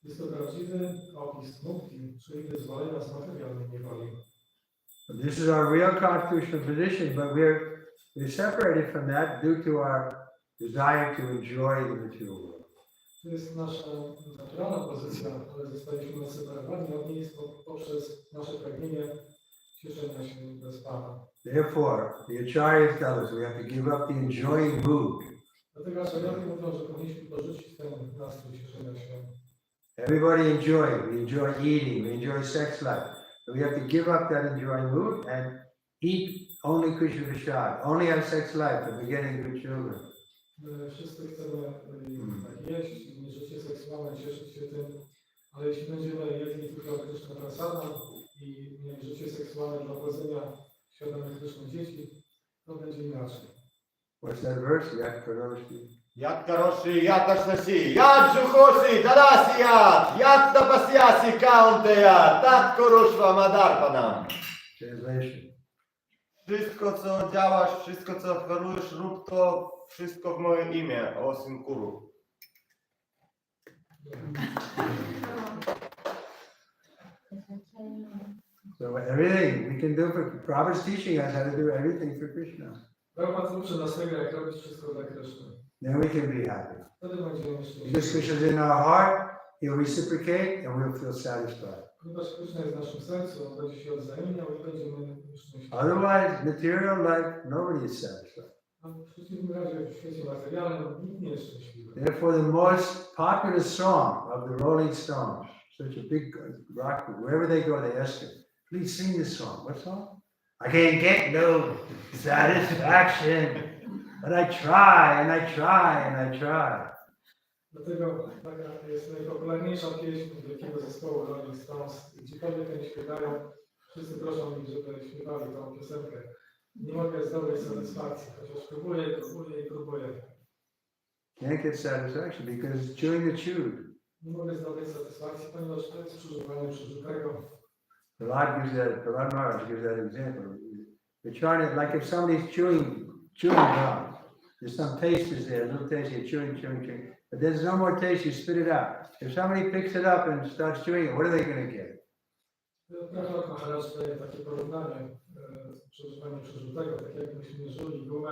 [SPEAKER 3] Jest to prawdziwy opis mukti, czyli wyzwolenia z materialnej niewoli.
[SPEAKER 2] This is our real constitutional position, but we're separated from that due to our desire to enjoy the material world.
[SPEAKER 3] To jest nasza naturalna pozycja, ale zostaliśmy separowani od niej poprzez nasze pragnienie cieszenia się bez Pana.
[SPEAKER 2] Therefore, the acharyas tell us we have to give up the enjoying mood.
[SPEAKER 3] Dlatego acharyowie mówią, że powinniśmy porzucić ten nastrój cieszenia się.
[SPEAKER 2] Everybody we enjoy eating, we enjoy sex life. But we have to give up that enjoying mood and eat only Krishna Prasad, only have sex life, and we're getting good children.
[SPEAKER 3] My wszyscy chcemy tak jeść, mieć życie seksualne, cieszyć się tym, ale jeśli będziemy jedli tylko Krishna Prasada i mieć życie seksualne dla powodzenia świadomych Krishna dzieci, to będzie inaczej.
[SPEAKER 2] What's that verse? Yat Karoshi.
[SPEAKER 1] Yat karoshi, yat ashnasi, yat juhosi, dadasi yat tapasyasi kaunteya, tat kurushva madarpanam.
[SPEAKER 2] Translation.
[SPEAKER 1] Wszystko co działasz, wszystko co oferujesz, rób to wszystko w moje imię, o syn Kuru.
[SPEAKER 2] So everything we can do for Prabhupada's teaching us how to do everything for Krishna.
[SPEAKER 3] Prabhupada uczy nas tego, jak robić wszystko dla Krishna.
[SPEAKER 2] Then we can be happy.
[SPEAKER 3] Wtedy będziemy
[SPEAKER 2] Because
[SPEAKER 3] szczęśliwi.
[SPEAKER 2] Krishna is in our heart, He'll reciprocate and we'll feel satisfied.
[SPEAKER 3] Ponieważ Krishna jest w naszym sercu, on będzie się odwzajemniał i będziemy szczęśliwi.
[SPEAKER 2] Otherwise, material life, nobody is satisfied.
[SPEAKER 3] A w przeciwnym razie w świecie materialnym nikt nie jest szczęśliwy.
[SPEAKER 2] Therefore, the most popular song of the Rolling Stones, such a big rock group, wherever they go, they ask him, please sing this song. What song? I can't get no satisfaction, but I try and I try and I try.
[SPEAKER 3] Dlatego taka jest najpopularniejsza pieśń wielkiego zespołu Rolling Stones. Gdziekolwiek oni śpiewają, wszyscy proszą ich, żeby śpiewali tą piosenkę. Nie mogę zdobyć satysfakcji, chociaż próbuję i próbuję.
[SPEAKER 2] Can't get satisfaction because it's chewing the chewed.
[SPEAKER 3] Nie mogę zdobyć satysfakcji, ponieważ to jest przeżywanie przeżytego.
[SPEAKER 2] Prahlad Maharaj gives that example. You're trying to, like if somebody's chewing gum, there's some taste is there, a little taste, you're chewing. But there's no more taste, you spit it out. If somebody picks it up and starts chewing it, what are they going to get?
[SPEAKER 3] Prahlad Maharaj daje takie porównanie przeżywania przeżytego, tak jakbyśmy żuli gumę.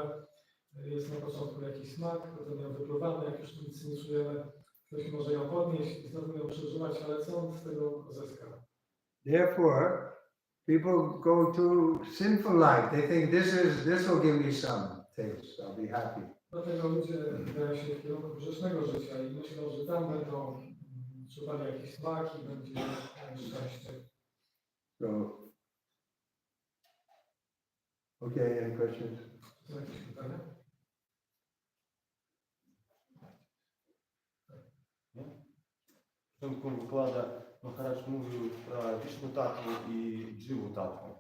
[SPEAKER 3] Jest na początku jakiś smak, potem ją wypluwamy, jak już nic nie czujemy. Ktoś może ją podnieść i znowu ją przeżywać, ale co on z tego zyska?
[SPEAKER 2] Therefore, people go through sinful life. They think this will give me some taste. I'll be happy.
[SPEAKER 3] Dlatego ludzie wydają się w kierunku grzesznego życia i myślą, że tam będą czuwali jakiś smak i będzie szczęście.
[SPEAKER 2] So, okay, any questions?
[SPEAKER 3] Są jakieś pytania?
[SPEAKER 1] początku wykłada Maharaj mówił про Вишну Татву i Дживу Татву.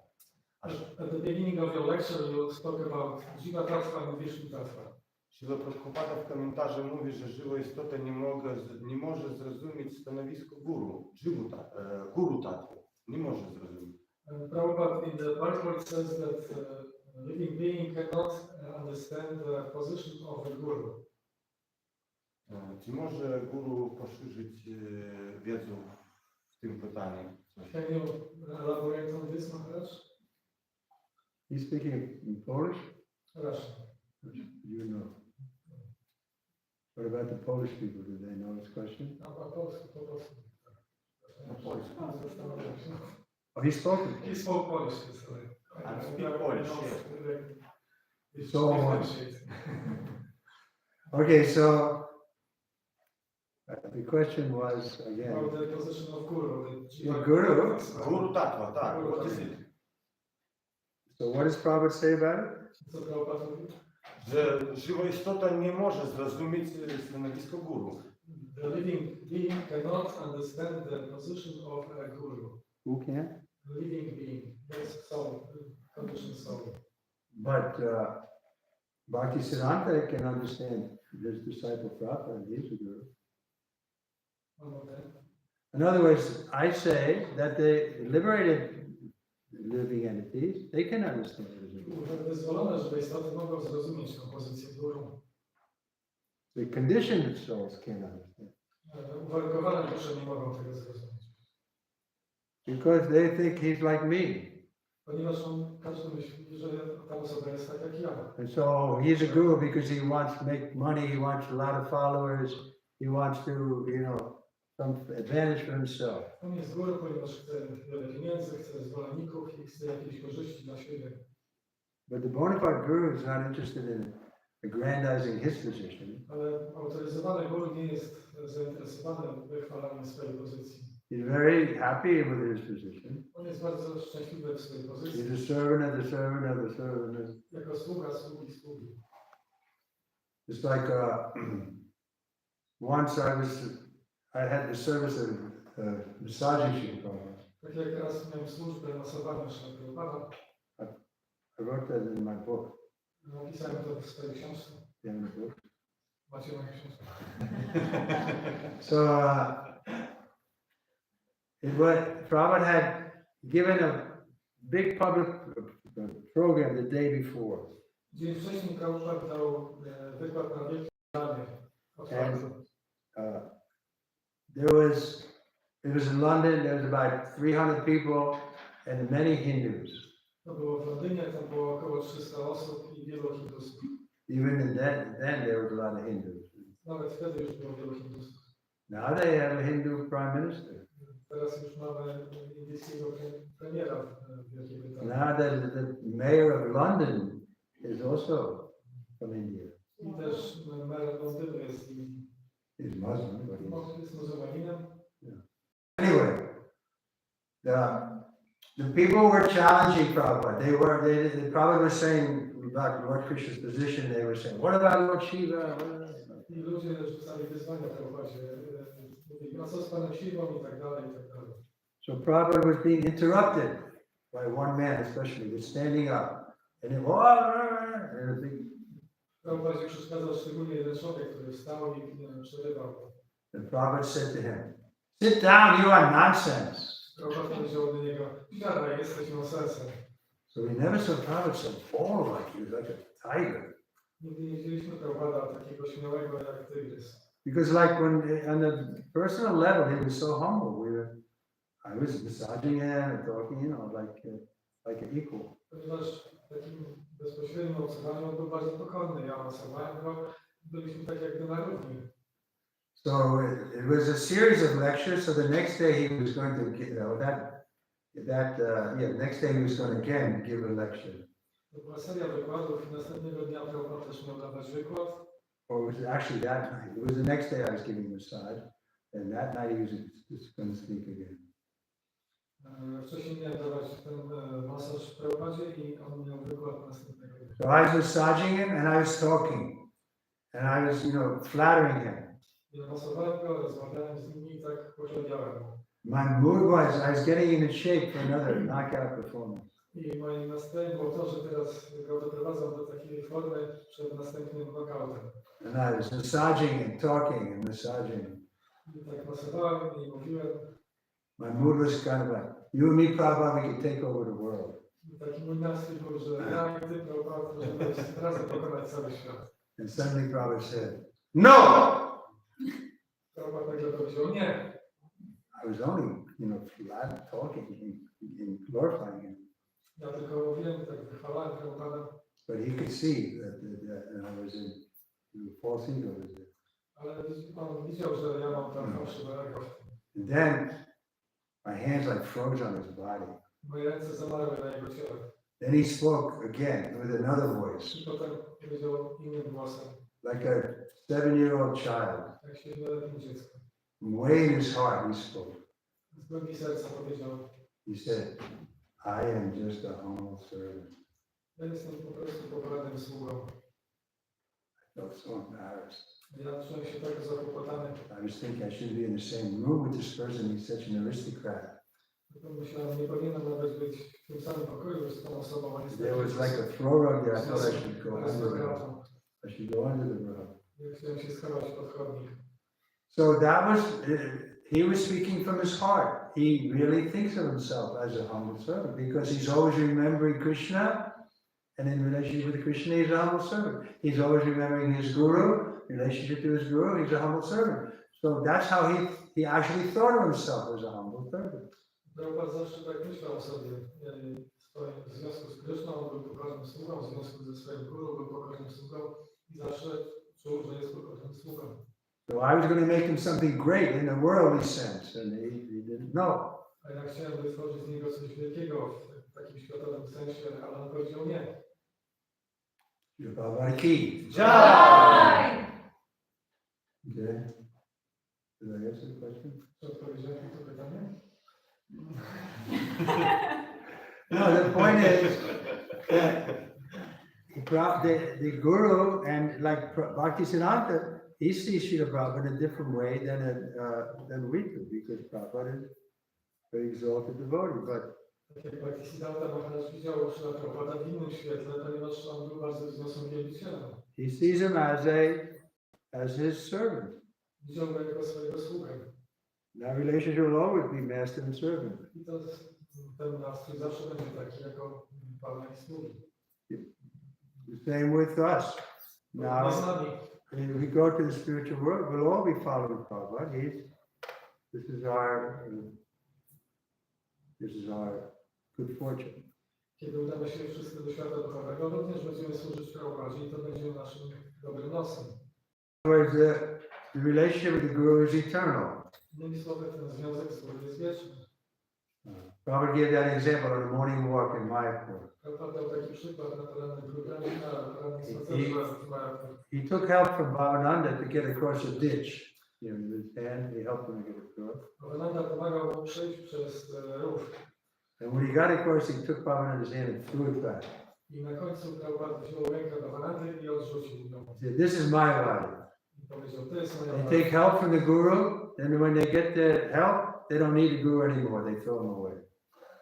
[SPEAKER 3] At the beginning of your lecture, you spoke about Jiva Tattva and Vishnu Tattva.
[SPEAKER 1] Śrila Prabhupada w komentarzu mówi, że żywa istota nie może zrozumieć stanowisko guru Tatwy. Nie może zrozumieć.
[SPEAKER 3] Prabhupada in the Bible says that living being cannot understand the position of a guru.
[SPEAKER 1] Czy może guru poszerzyć wiedzę w tym pytaniu?
[SPEAKER 3] Can you elaborate on this, Maharaj?
[SPEAKER 2] He's speaking in Polish?
[SPEAKER 3] Russian.
[SPEAKER 2] You know. What about the Polish people? Do they know his question?
[SPEAKER 3] Po polsku.
[SPEAKER 2] Oh, he spoke.
[SPEAKER 3] He spoke Polish, so
[SPEAKER 1] I speak Polish,
[SPEAKER 3] yes.
[SPEAKER 2] So okay, so the question was again.
[SPEAKER 3] About the position of guru.
[SPEAKER 2] Guru?
[SPEAKER 1] Guru Tatwa, tak. What is it?
[SPEAKER 2] So what does Prabhupada say about it?
[SPEAKER 3] Co Prabhupada mówi?
[SPEAKER 1] Że żywa istota nie może zrozumieć stanowisko guru.
[SPEAKER 3] The living being cannot understand the position of a guru.
[SPEAKER 2] Who can?
[SPEAKER 3] The living being, that's soul, conditioned soul.
[SPEAKER 2] But Bhaktisiddhanta can understand his disciple Prabhupada, and he's a guru.
[SPEAKER 3] One more time.
[SPEAKER 2] In other words, I say that the liberated living entities, they can understand it as a guru.
[SPEAKER 3] Wyzwolone, żeby istoty mogą zrozumieć tę pozycję guru.
[SPEAKER 2] The conditioned souls can't understand.
[SPEAKER 3] Uwarunkowane dusze nie mogą tego zrozumieć.
[SPEAKER 2] Because they think he's like me.
[SPEAKER 3] Ponieważ każdy myśli, że ta osoba jest tak jak ja.
[SPEAKER 2] And so he's a guru because he wants to make money, he wants a lot of followers, he wants to, some advantage for himself.
[SPEAKER 3] On jest guru, ponieważ chce wiele pieniędzy, chce zwolenników i chce jakieś korzyści dla siebie.
[SPEAKER 2] But the bona fide guru is not interested in aggrandizing his position.
[SPEAKER 3] Ale autoryzowany guru nie jest zainteresowany wychwalaniem swojej pozycji.
[SPEAKER 2] He's very happy with his position.
[SPEAKER 3] On jest bardzo szczęśliwy w swojej pozycji.
[SPEAKER 2] He's a servant of the servant of the servant.
[SPEAKER 3] Jako sługa sługi.
[SPEAKER 2] It's like once I had the service of massaging Shri.
[SPEAKER 3] Tak jak teraz miałem służbę masowania Szri Prabhupada.
[SPEAKER 2] I wrote that in my book.
[SPEAKER 3] Napisałem to w swojej książce.
[SPEAKER 2] Yeah, in the book.
[SPEAKER 3] Macie moją książkę.
[SPEAKER 2] So Prabhupada had given a big public program the day before.
[SPEAKER 3] Dzień wcześniej Prabhupada dał wykład na wielkim planie.
[SPEAKER 2] It was in London, there was about 300 people and many Hindus.
[SPEAKER 3] To było w Londynie, tam było około 300 osób i wielu Hindusów.
[SPEAKER 2] Even then there was a lot of Hindus.
[SPEAKER 3] Nawet wtedy już było wielu Hindusów.
[SPEAKER 2] Now they have a Hindu prime minister.
[SPEAKER 3] Teraz już mamy indyjskiego premiera w Wielkiej Brytanii.
[SPEAKER 2] Now the mayor of London is also from India.
[SPEAKER 3] I też mer Londynu jest
[SPEAKER 2] He's Muslim, but
[SPEAKER 3] jest muzułmaninem.
[SPEAKER 2] anyway, the people were challenging Prabhupada. The Prabhupada was saying about Lord Krishna's position. They were saying, "What about Lord Shiva?"
[SPEAKER 3] I ludzie rzucali wyzwania Prabhupadzie. Mówili, a co z Panem Siwą i tak dalej, i tak dalej.
[SPEAKER 2] So Prabhupada was being interrupted by one man, especially, was standing up, and he and a big.
[SPEAKER 3] Prabhupadzie przeszkadzał szczególnie jeden człowiek, który wstał i przerywał.
[SPEAKER 2] And Prabhupada said to him, "Sit down, you are nonsense."
[SPEAKER 3] Prabhupada powiedział do niego, siadaj, jesteś nonsensem.
[SPEAKER 2] So we never saw Prabhupada so bold like a tiger.
[SPEAKER 3] Nigdy nie widzieliśmy Prabhupada takiego śmiałego jak tygrys.
[SPEAKER 2] Because like when on the personal level he was so humble. I was massaging him and talking, like an equal.
[SPEAKER 3] Ponieważ w takim bezpośrednim obserwowaniu on był bardzo pokorny. Ja masowałem go, byliśmy tak jakby na równi.
[SPEAKER 2] So it was a series of lectures. So the next day he was going to next day he was going to again give a lecture.
[SPEAKER 3] To była seria wykładów i następnego dnia Prabhupada też miał dawać wykład.
[SPEAKER 2] Or it was actually that night. It was the next day I was giving massage, and that night he was just going to speak again.
[SPEAKER 3] Wcześniej miałem dawać ten masaż Prabhupadzie i on miał wykład następnego dnia.
[SPEAKER 2] So I was massaging him and I was talking, and I was, flattering him.
[SPEAKER 3] I masowałem go, rozmawiałem z nimi i tak pociągałem.
[SPEAKER 2] My mood was I was getting into shape for another knockout performance.
[SPEAKER 3] I moim nastrojem było to, że teraz go doprowadzam do takiej formy przed następnym knockoutem.
[SPEAKER 2] And I was massaging and talking and massaging.
[SPEAKER 3] I tak masowałem i mówiłem.
[SPEAKER 2] My mood was kind of like, you and me, Prabhupada, we could take over the world.
[SPEAKER 3] I taki mój nastrój był, że ja i ty, Prabhupada, możemy razem pokonać cały świat.
[SPEAKER 2] And suddenly Prabhupada said, no!
[SPEAKER 3] Prabhupada nagle powiedział nie.
[SPEAKER 2] I was only, flat talking and glorifying him.
[SPEAKER 3] Ja tylko mówiłem, tak wychwalałem Prabhupada.
[SPEAKER 2] But he could see that I was in the false ego was there.
[SPEAKER 3] Ale on widział, że ja mam tam fałszywe ego.
[SPEAKER 2] And then my hands like froze on his body.
[SPEAKER 3] Moje ręce zamarły na jego ciele.
[SPEAKER 2] Then he spoke again with another voice,
[SPEAKER 3] I potem powiedział innym głosem,
[SPEAKER 2] like a 7-year-old child.
[SPEAKER 3] jak 7-letnie dziecko.
[SPEAKER 2] Way in his heart he spoke.
[SPEAKER 3] Z głębi serca powiedział,
[SPEAKER 2] He said, I am just a humble servant.
[SPEAKER 3] ja jestem po prostu pokornym sługą.
[SPEAKER 2] I felt so embarrassed.
[SPEAKER 3] Ja czułem się tak zakłopotany.
[SPEAKER 2] I was thinking I should be in the same room with this person. He's such an aristocrat.
[SPEAKER 3] Myślałem, nie powinienem nawet być w tym samym pokoju z tą osobą.
[SPEAKER 2] There was like a throw rug there. I thought I should go under it. I should go under the rug.
[SPEAKER 3] Ja chciałem się schować pod chodnik.
[SPEAKER 2] So that was, he was speaking from his heart. He really thinks of himself as a humble servant because he's always remembering Krishna, and in relationship with Krishna, he's a humble servant. He's always remembering his guru, relationship to his guru, he's a humble servant. So that's how he actually thought of himself as a humble servant.
[SPEAKER 3] Prabhupada zawsze tak myślał o sobie. W związku z Kryszną on był pokornym sługą, w związku ze swoim guru był pokornym sługą i zawsze czuł, że jest pokornym sługą.
[SPEAKER 2] So I was going to make him something great in a worldly sense, and he didn't know.
[SPEAKER 3] A ja chciałem wytworzyć z niego coś wielkiego w takim światowym sensie, ale on powiedział nie.
[SPEAKER 2] Bhagavad Ki.
[SPEAKER 3] Jai!
[SPEAKER 2] Okay. Did I answer the question?
[SPEAKER 3] Czy odpowiedziałem na to pytanie?
[SPEAKER 2] No, the point is that the guru and like Bhaktisiddhanta, he sees Srila Prabhupada in a different way than we do, because Prabhupada is a very exalted devotee. But
[SPEAKER 3] Tak jak Bhaktisiddhanta Maharaj widział Srila Prabhupada w innym świetle, ponieważ on był bardzo wzniosłym wielbicielem.
[SPEAKER 2] he sees him as his servant.
[SPEAKER 3] Widział go jako swojego sługę.
[SPEAKER 2] That relationship will always be master and servant.
[SPEAKER 3] I to ten nastrój zawsze będzie taki jako pana i sługi.
[SPEAKER 2] The same with us. Now, when we go to the spiritual world, we'll all be following Prabhupada. This is our good fortune.
[SPEAKER 3] Kiedy udamy się wszyscy do świata duchowego, również będziemy służyć Prabhupadzie i to będzie naszym dobrym losem.
[SPEAKER 2] The relationship with the Guru is eternal.
[SPEAKER 3] Innymi słowy, ten związek z Guru jest wieczny.
[SPEAKER 2] Prabhupada gave that example on a morning walk in Mayapur.
[SPEAKER 3] Prabhupada dał taki przykład na porannym programie, na porannym spacerze w Mayapur.
[SPEAKER 2] He took help from Bhavananda to get across a ditch. With his hand, he helped him to get across.
[SPEAKER 3] Bhavananda pomagał mu przejść przez rów.
[SPEAKER 2] And when he got across, he took Bhavananda's hand and threw it back.
[SPEAKER 3] I na końcu Prabhupada wziął rękę Bhavanandy i odrzucił ją.
[SPEAKER 2] He said, "This is my body."
[SPEAKER 3] I powiedział, to jest moja
[SPEAKER 2] They
[SPEAKER 3] bada.
[SPEAKER 2] take help from the Guru, and when they get the help, they don't need the Guru anymore. They throw him away.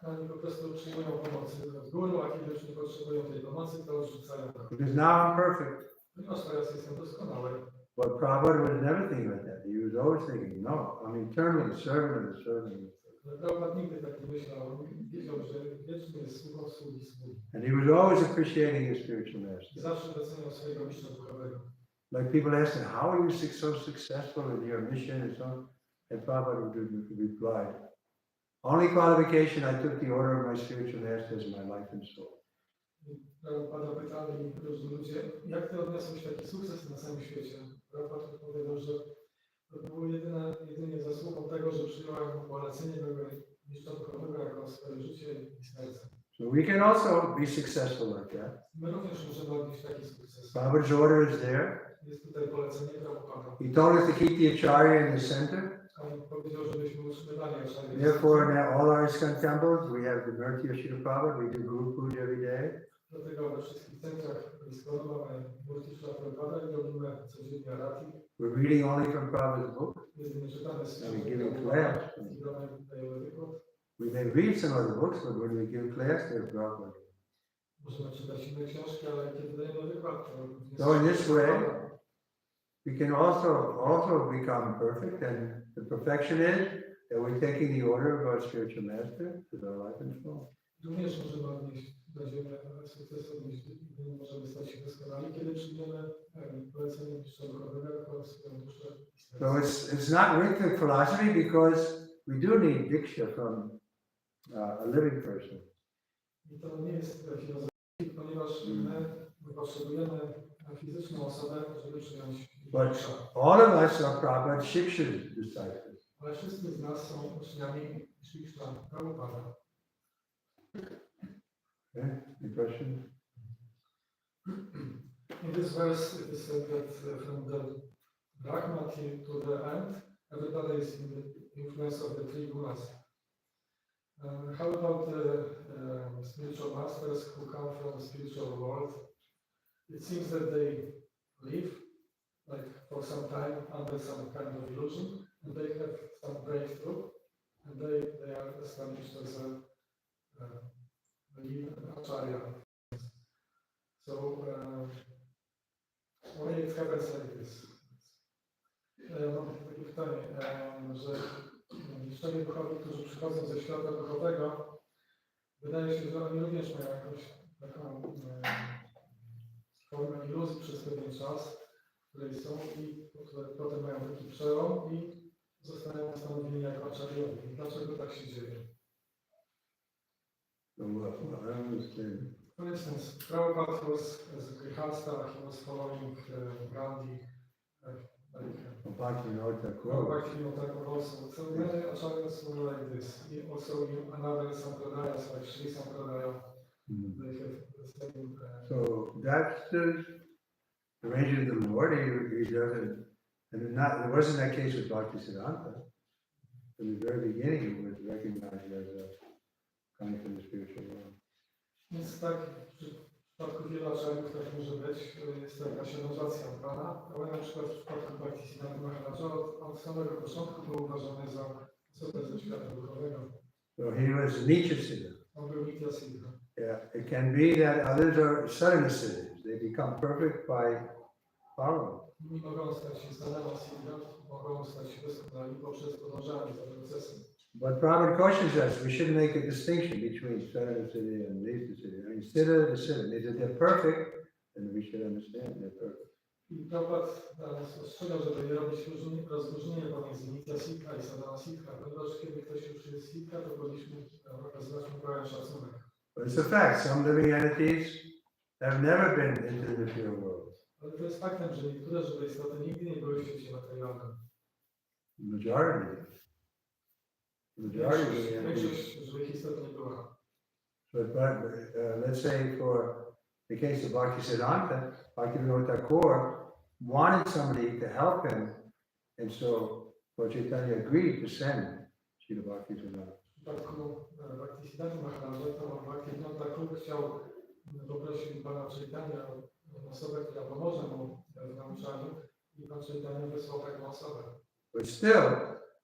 [SPEAKER 3] Oni po prostu przyjmują pomocy od Guru, a kiedy już nie potrzebują tej pomocy, to odrzucają.
[SPEAKER 2] Because now I'm perfect.
[SPEAKER 3] Ponieważ teraz jestem doskonały.
[SPEAKER 2] But Prabhupada was never thinking like that. He was always thinking, no, I'm eternally servant of the servant.
[SPEAKER 3] Prabhupada nigdy tak nie myślał. On wiedział, że wiecznie jest sługą sługi sługi.
[SPEAKER 2] And he was always appreciating his spiritual master.
[SPEAKER 3] Zawsze doceniał swojego mistrza duchowego.
[SPEAKER 2] Like people ask him, how are you so successful in your mission and so on? And Prabhupada would reply, only qualification, I took the order of my spiritual master as my life and soul.
[SPEAKER 3] Prabhupada pytali różni ludzie, jak ty odniosłeś taki sukces na całym świecie? Prabhupada odpowiedział, że to było jedynie zasługą tego, że przyjąłem polecenie mego mistrza duchowego jako swoje życie i serce.
[SPEAKER 2] So we can also be successful like that.
[SPEAKER 3] My również możemy odnieść taki sukces.
[SPEAKER 2] Prabhupada's order is there.
[SPEAKER 3] Jest tutaj polecenie Prabhupada.
[SPEAKER 2] He told us to keep the acharya in the center.
[SPEAKER 3] On powiedział, żebyśmy utrzymywali acharya.
[SPEAKER 2] Therefore, now all our ISKCON temples, we have the Murti of Srila Prabhupada. We do Guru Puja every day.
[SPEAKER 3] Dlatego we wszystkich centrach ISKCON mamy Murti Srila Prabhupada i robimy codziennie arati.
[SPEAKER 2] We're reading only from Prabhupada's book.
[SPEAKER 3] Jedynie czytamy z
[SPEAKER 2] And we
[SPEAKER 3] książek
[SPEAKER 2] give it
[SPEAKER 3] Prabhupada
[SPEAKER 2] class.
[SPEAKER 3] i dajemy wykład.
[SPEAKER 2] We may read some other books, but when we give class, they're Prabhupada.
[SPEAKER 3] Możemy czytać inne książki, ale kiedy dajemy wykład, to również
[SPEAKER 2] So in this way,
[SPEAKER 3] Prabhupada.
[SPEAKER 2] we can also become perfect, and the perfection is that we're taking the order of our spiritual master to the life and soul.
[SPEAKER 3] Również możemy odnieść, będziemy sukces odnieść, możemy stać się doskonali, kiedy przyjmiemy polecenie mistrza duchowego jako swoją duszę.
[SPEAKER 2] So it's not Rikthic philosophy because we do need diksha from a living person.
[SPEAKER 3] I to nie jest filozofia, ponieważ my potrzebujemy fizyczną osobę, żeby przyjąć
[SPEAKER 2] But
[SPEAKER 3] duszę.
[SPEAKER 2] all of us are Prabhupada Shiksha's disciples.
[SPEAKER 3] Ale wszyscy z nas są uczniami Shiksha Prabhupada.
[SPEAKER 2] Okay? Any questions?
[SPEAKER 3] In this verse, it is said that from the Brahma to the end, everybody is in the influence of the three gunas. How about the spiritual masters who come from the spiritual world? It seems that they live like for some time under some kind of illusion, and they have some breakthrough, and they are established as a acharya. So why it happens like this? Mam takie pytanie, że mistrzowie duchowi, którzy przychodzą ze świata duchowego, wydaje się, że oni również mają jakąś taką formę iluzji przez pewien czas, w której są i potem mają taki przełom i zostają ustanowieni jako acharyowie. Dlaczego tak się dzieje?
[SPEAKER 2] So, I don't understand.
[SPEAKER 3] For instance, Prabhupada was as a Grihasta, he was following Gandhi,
[SPEAKER 2] Bhaktivinoda Thakur.
[SPEAKER 3] Bhaktivinoda also. So many acharyas were like this. Also in another sampradayas like Sri Sampradaya, they have the same.
[SPEAKER 2] So that's the arrangement of the Lord. He doesn't, and it wasn't that case with Bhaktisiddhanta. From the very beginning, he was recognized as coming from the spiritual world.
[SPEAKER 3] Więc tak, w przypadku wielu acharyów tak może być, jest to jakaś analizacja Pana, ale na przykład w przypadku Bhaktisiddhanta Maharaja od samego początku był uważany za osobę ze świata duchowego.
[SPEAKER 2] So he was Nitya-siddha.
[SPEAKER 3] On był Nitya Siddha.
[SPEAKER 2] Yeah, it can be that others are sadhana-siddhas. They become perfect by following.
[SPEAKER 3] Nie mogą stać się sadhana siddha, mogą stać się doskonali poprzez podążanie za procesem.
[SPEAKER 2] But Prabhupada cautions us, we should make a distinction between sadhana-siddha and nitya-siddha. I mean, siddha to siddha. If they're perfect, then we should understand they're perfect.
[SPEAKER 3] I Prabhupada nas ostrzegał, żeby nie robić rozróżnienia pomiędzy Nitya Siddha i Sadhana Siddha, ponieważ kiedy ktoś już jest Siddha, to powinniśmy okazywać mu pełen szacunek.
[SPEAKER 2] But it's a fact, some living entities have never been into the material world.
[SPEAKER 3] Ale to jest faktem, że niektóre żywe istoty nigdy nie były w świecie materialnym.
[SPEAKER 2] Majority of the entities.
[SPEAKER 3] Większość żywych istot nie była.
[SPEAKER 2] But let's say for the case of Bhaktisiddhanta, Bhaktivinoda Thakur wanted somebody to help him, and so Lord Chaitanya agreed to send Srila Bhaktisiddhanta.
[SPEAKER 3] W przypadku Bhaktisiddhanta Maharaja, to Bhaktivinoda Thakur chciał poprosić Pana Chaitanya o osobę, która pomoże mu w nauczaniu, i Pan Chaitanya wysłał taką osobę.
[SPEAKER 2] But still,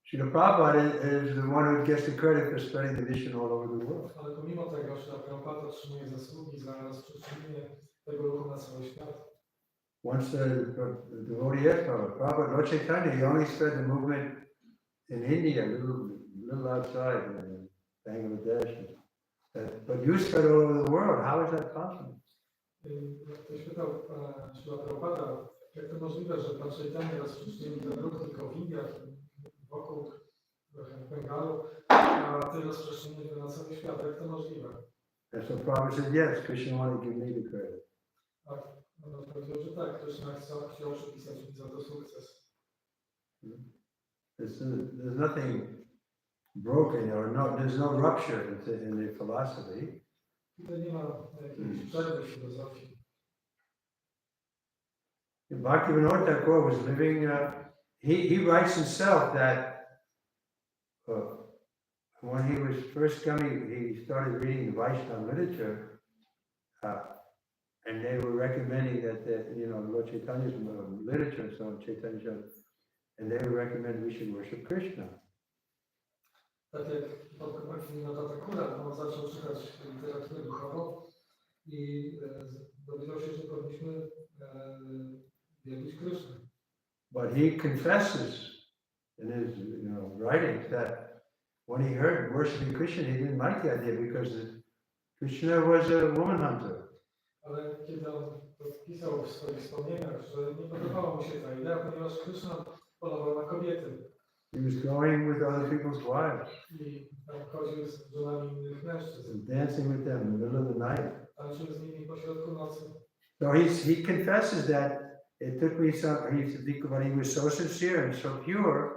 [SPEAKER 2] Srila Prabhupada is the one who gets the credit for spreading the mission all over the world.
[SPEAKER 3] Ale pomimo tego, że Prabhupada otrzymuje zasługi za rozprzestrzenienie tego ruchu na cały świat.
[SPEAKER 2] Once the devotee asked Prabhupada, Lord Chaitanya, he only spread the movement in India, a little outside in Bangladesh. But you spread all over the world. How is that possible?
[SPEAKER 3] Ktoś pytał Srila Prabhupada, jak to możliwe, że Pan Chaitanya rozprzestrzenił ten ruch tylko w Indiach, wokół w Bengalu, a Ty rozprzestrzeniłeś go na cały świat. Jak to możliwe?
[SPEAKER 2] And so Prabhupada said, yes, Krishna wanted to give me the credit.
[SPEAKER 3] Tak, on odpowiedział, że tak, Krishna chciał przypisać mi za to sukces.
[SPEAKER 2] There's nothing broken or there's no rupture in the philosophy.
[SPEAKER 3] Tutaj nie ma jakiejś przerwy w filozofii.
[SPEAKER 2] Bhaktivinoda Thakur was living, he writes himself that when he was first coming, he started reading the Vaishnava literature, And they were recommending that, Lord Chaitanya's literature and so on, Chaitanya, and they would recommend we should worship Krishna.
[SPEAKER 3] Tak jak podkreślił Tata Kura, on zaczął czytać literaturę duchową i dowiedział się, że powinniśmy wielbić Krysznę.
[SPEAKER 2] But he confesses in his writings that when he heard worshiping Krishna, he didn't like the idea because Krishna was a woman hunter.
[SPEAKER 3] Ale kiedy on pisał w swoich wspomnieniach, że nie podobała mu się ta idea, ponieważ Krishna polował na kobiety.
[SPEAKER 2] He was going with other people's wives.
[SPEAKER 3] I tam chodził z żonami innych mężczyzn.
[SPEAKER 2] And dancing with them in the middle of the night.
[SPEAKER 3] Tańczył z nimi pośrodku nocy.
[SPEAKER 2] So he confesses that it took me but he was so sincere and so pure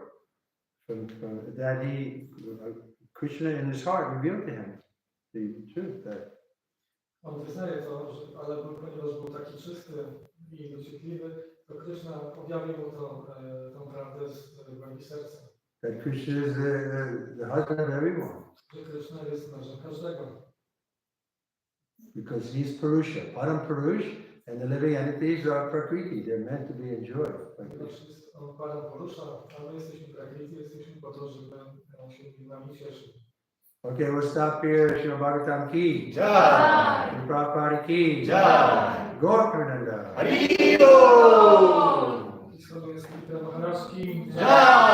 [SPEAKER 2] that Krishna in his heart revealed to him the truth that.
[SPEAKER 3] On wyznaje to, ale ponieważ był taki czysty i dociekliwy, to Krishna objawił mu tą prawdę z głębi serca.
[SPEAKER 2] That Krishna is the husband of everyone.
[SPEAKER 3] Że Krishna jest mężem każdego.
[SPEAKER 2] Because he's Purusha. Param Purush and the living entities are Prakriti. They're meant to be enjoyed.
[SPEAKER 3] Ponieważ jest on Param Purusha, a my jesteśmy Prakriti, jesteśmy po to, żeby on się nami cieszył.
[SPEAKER 2] Okay, we'll stop here. Srimad Bhagavatam ki.
[SPEAKER 1] Jai!
[SPEAKER 2] Prabhupada ki.
[SPEAKER 1] Jai!
[SPEAKER 2] Gaurakananda.
[SPEAKER 1] Haribo!
[SPEAKER 3] Jest Maharajski.
[SPEAKER 1] Jai!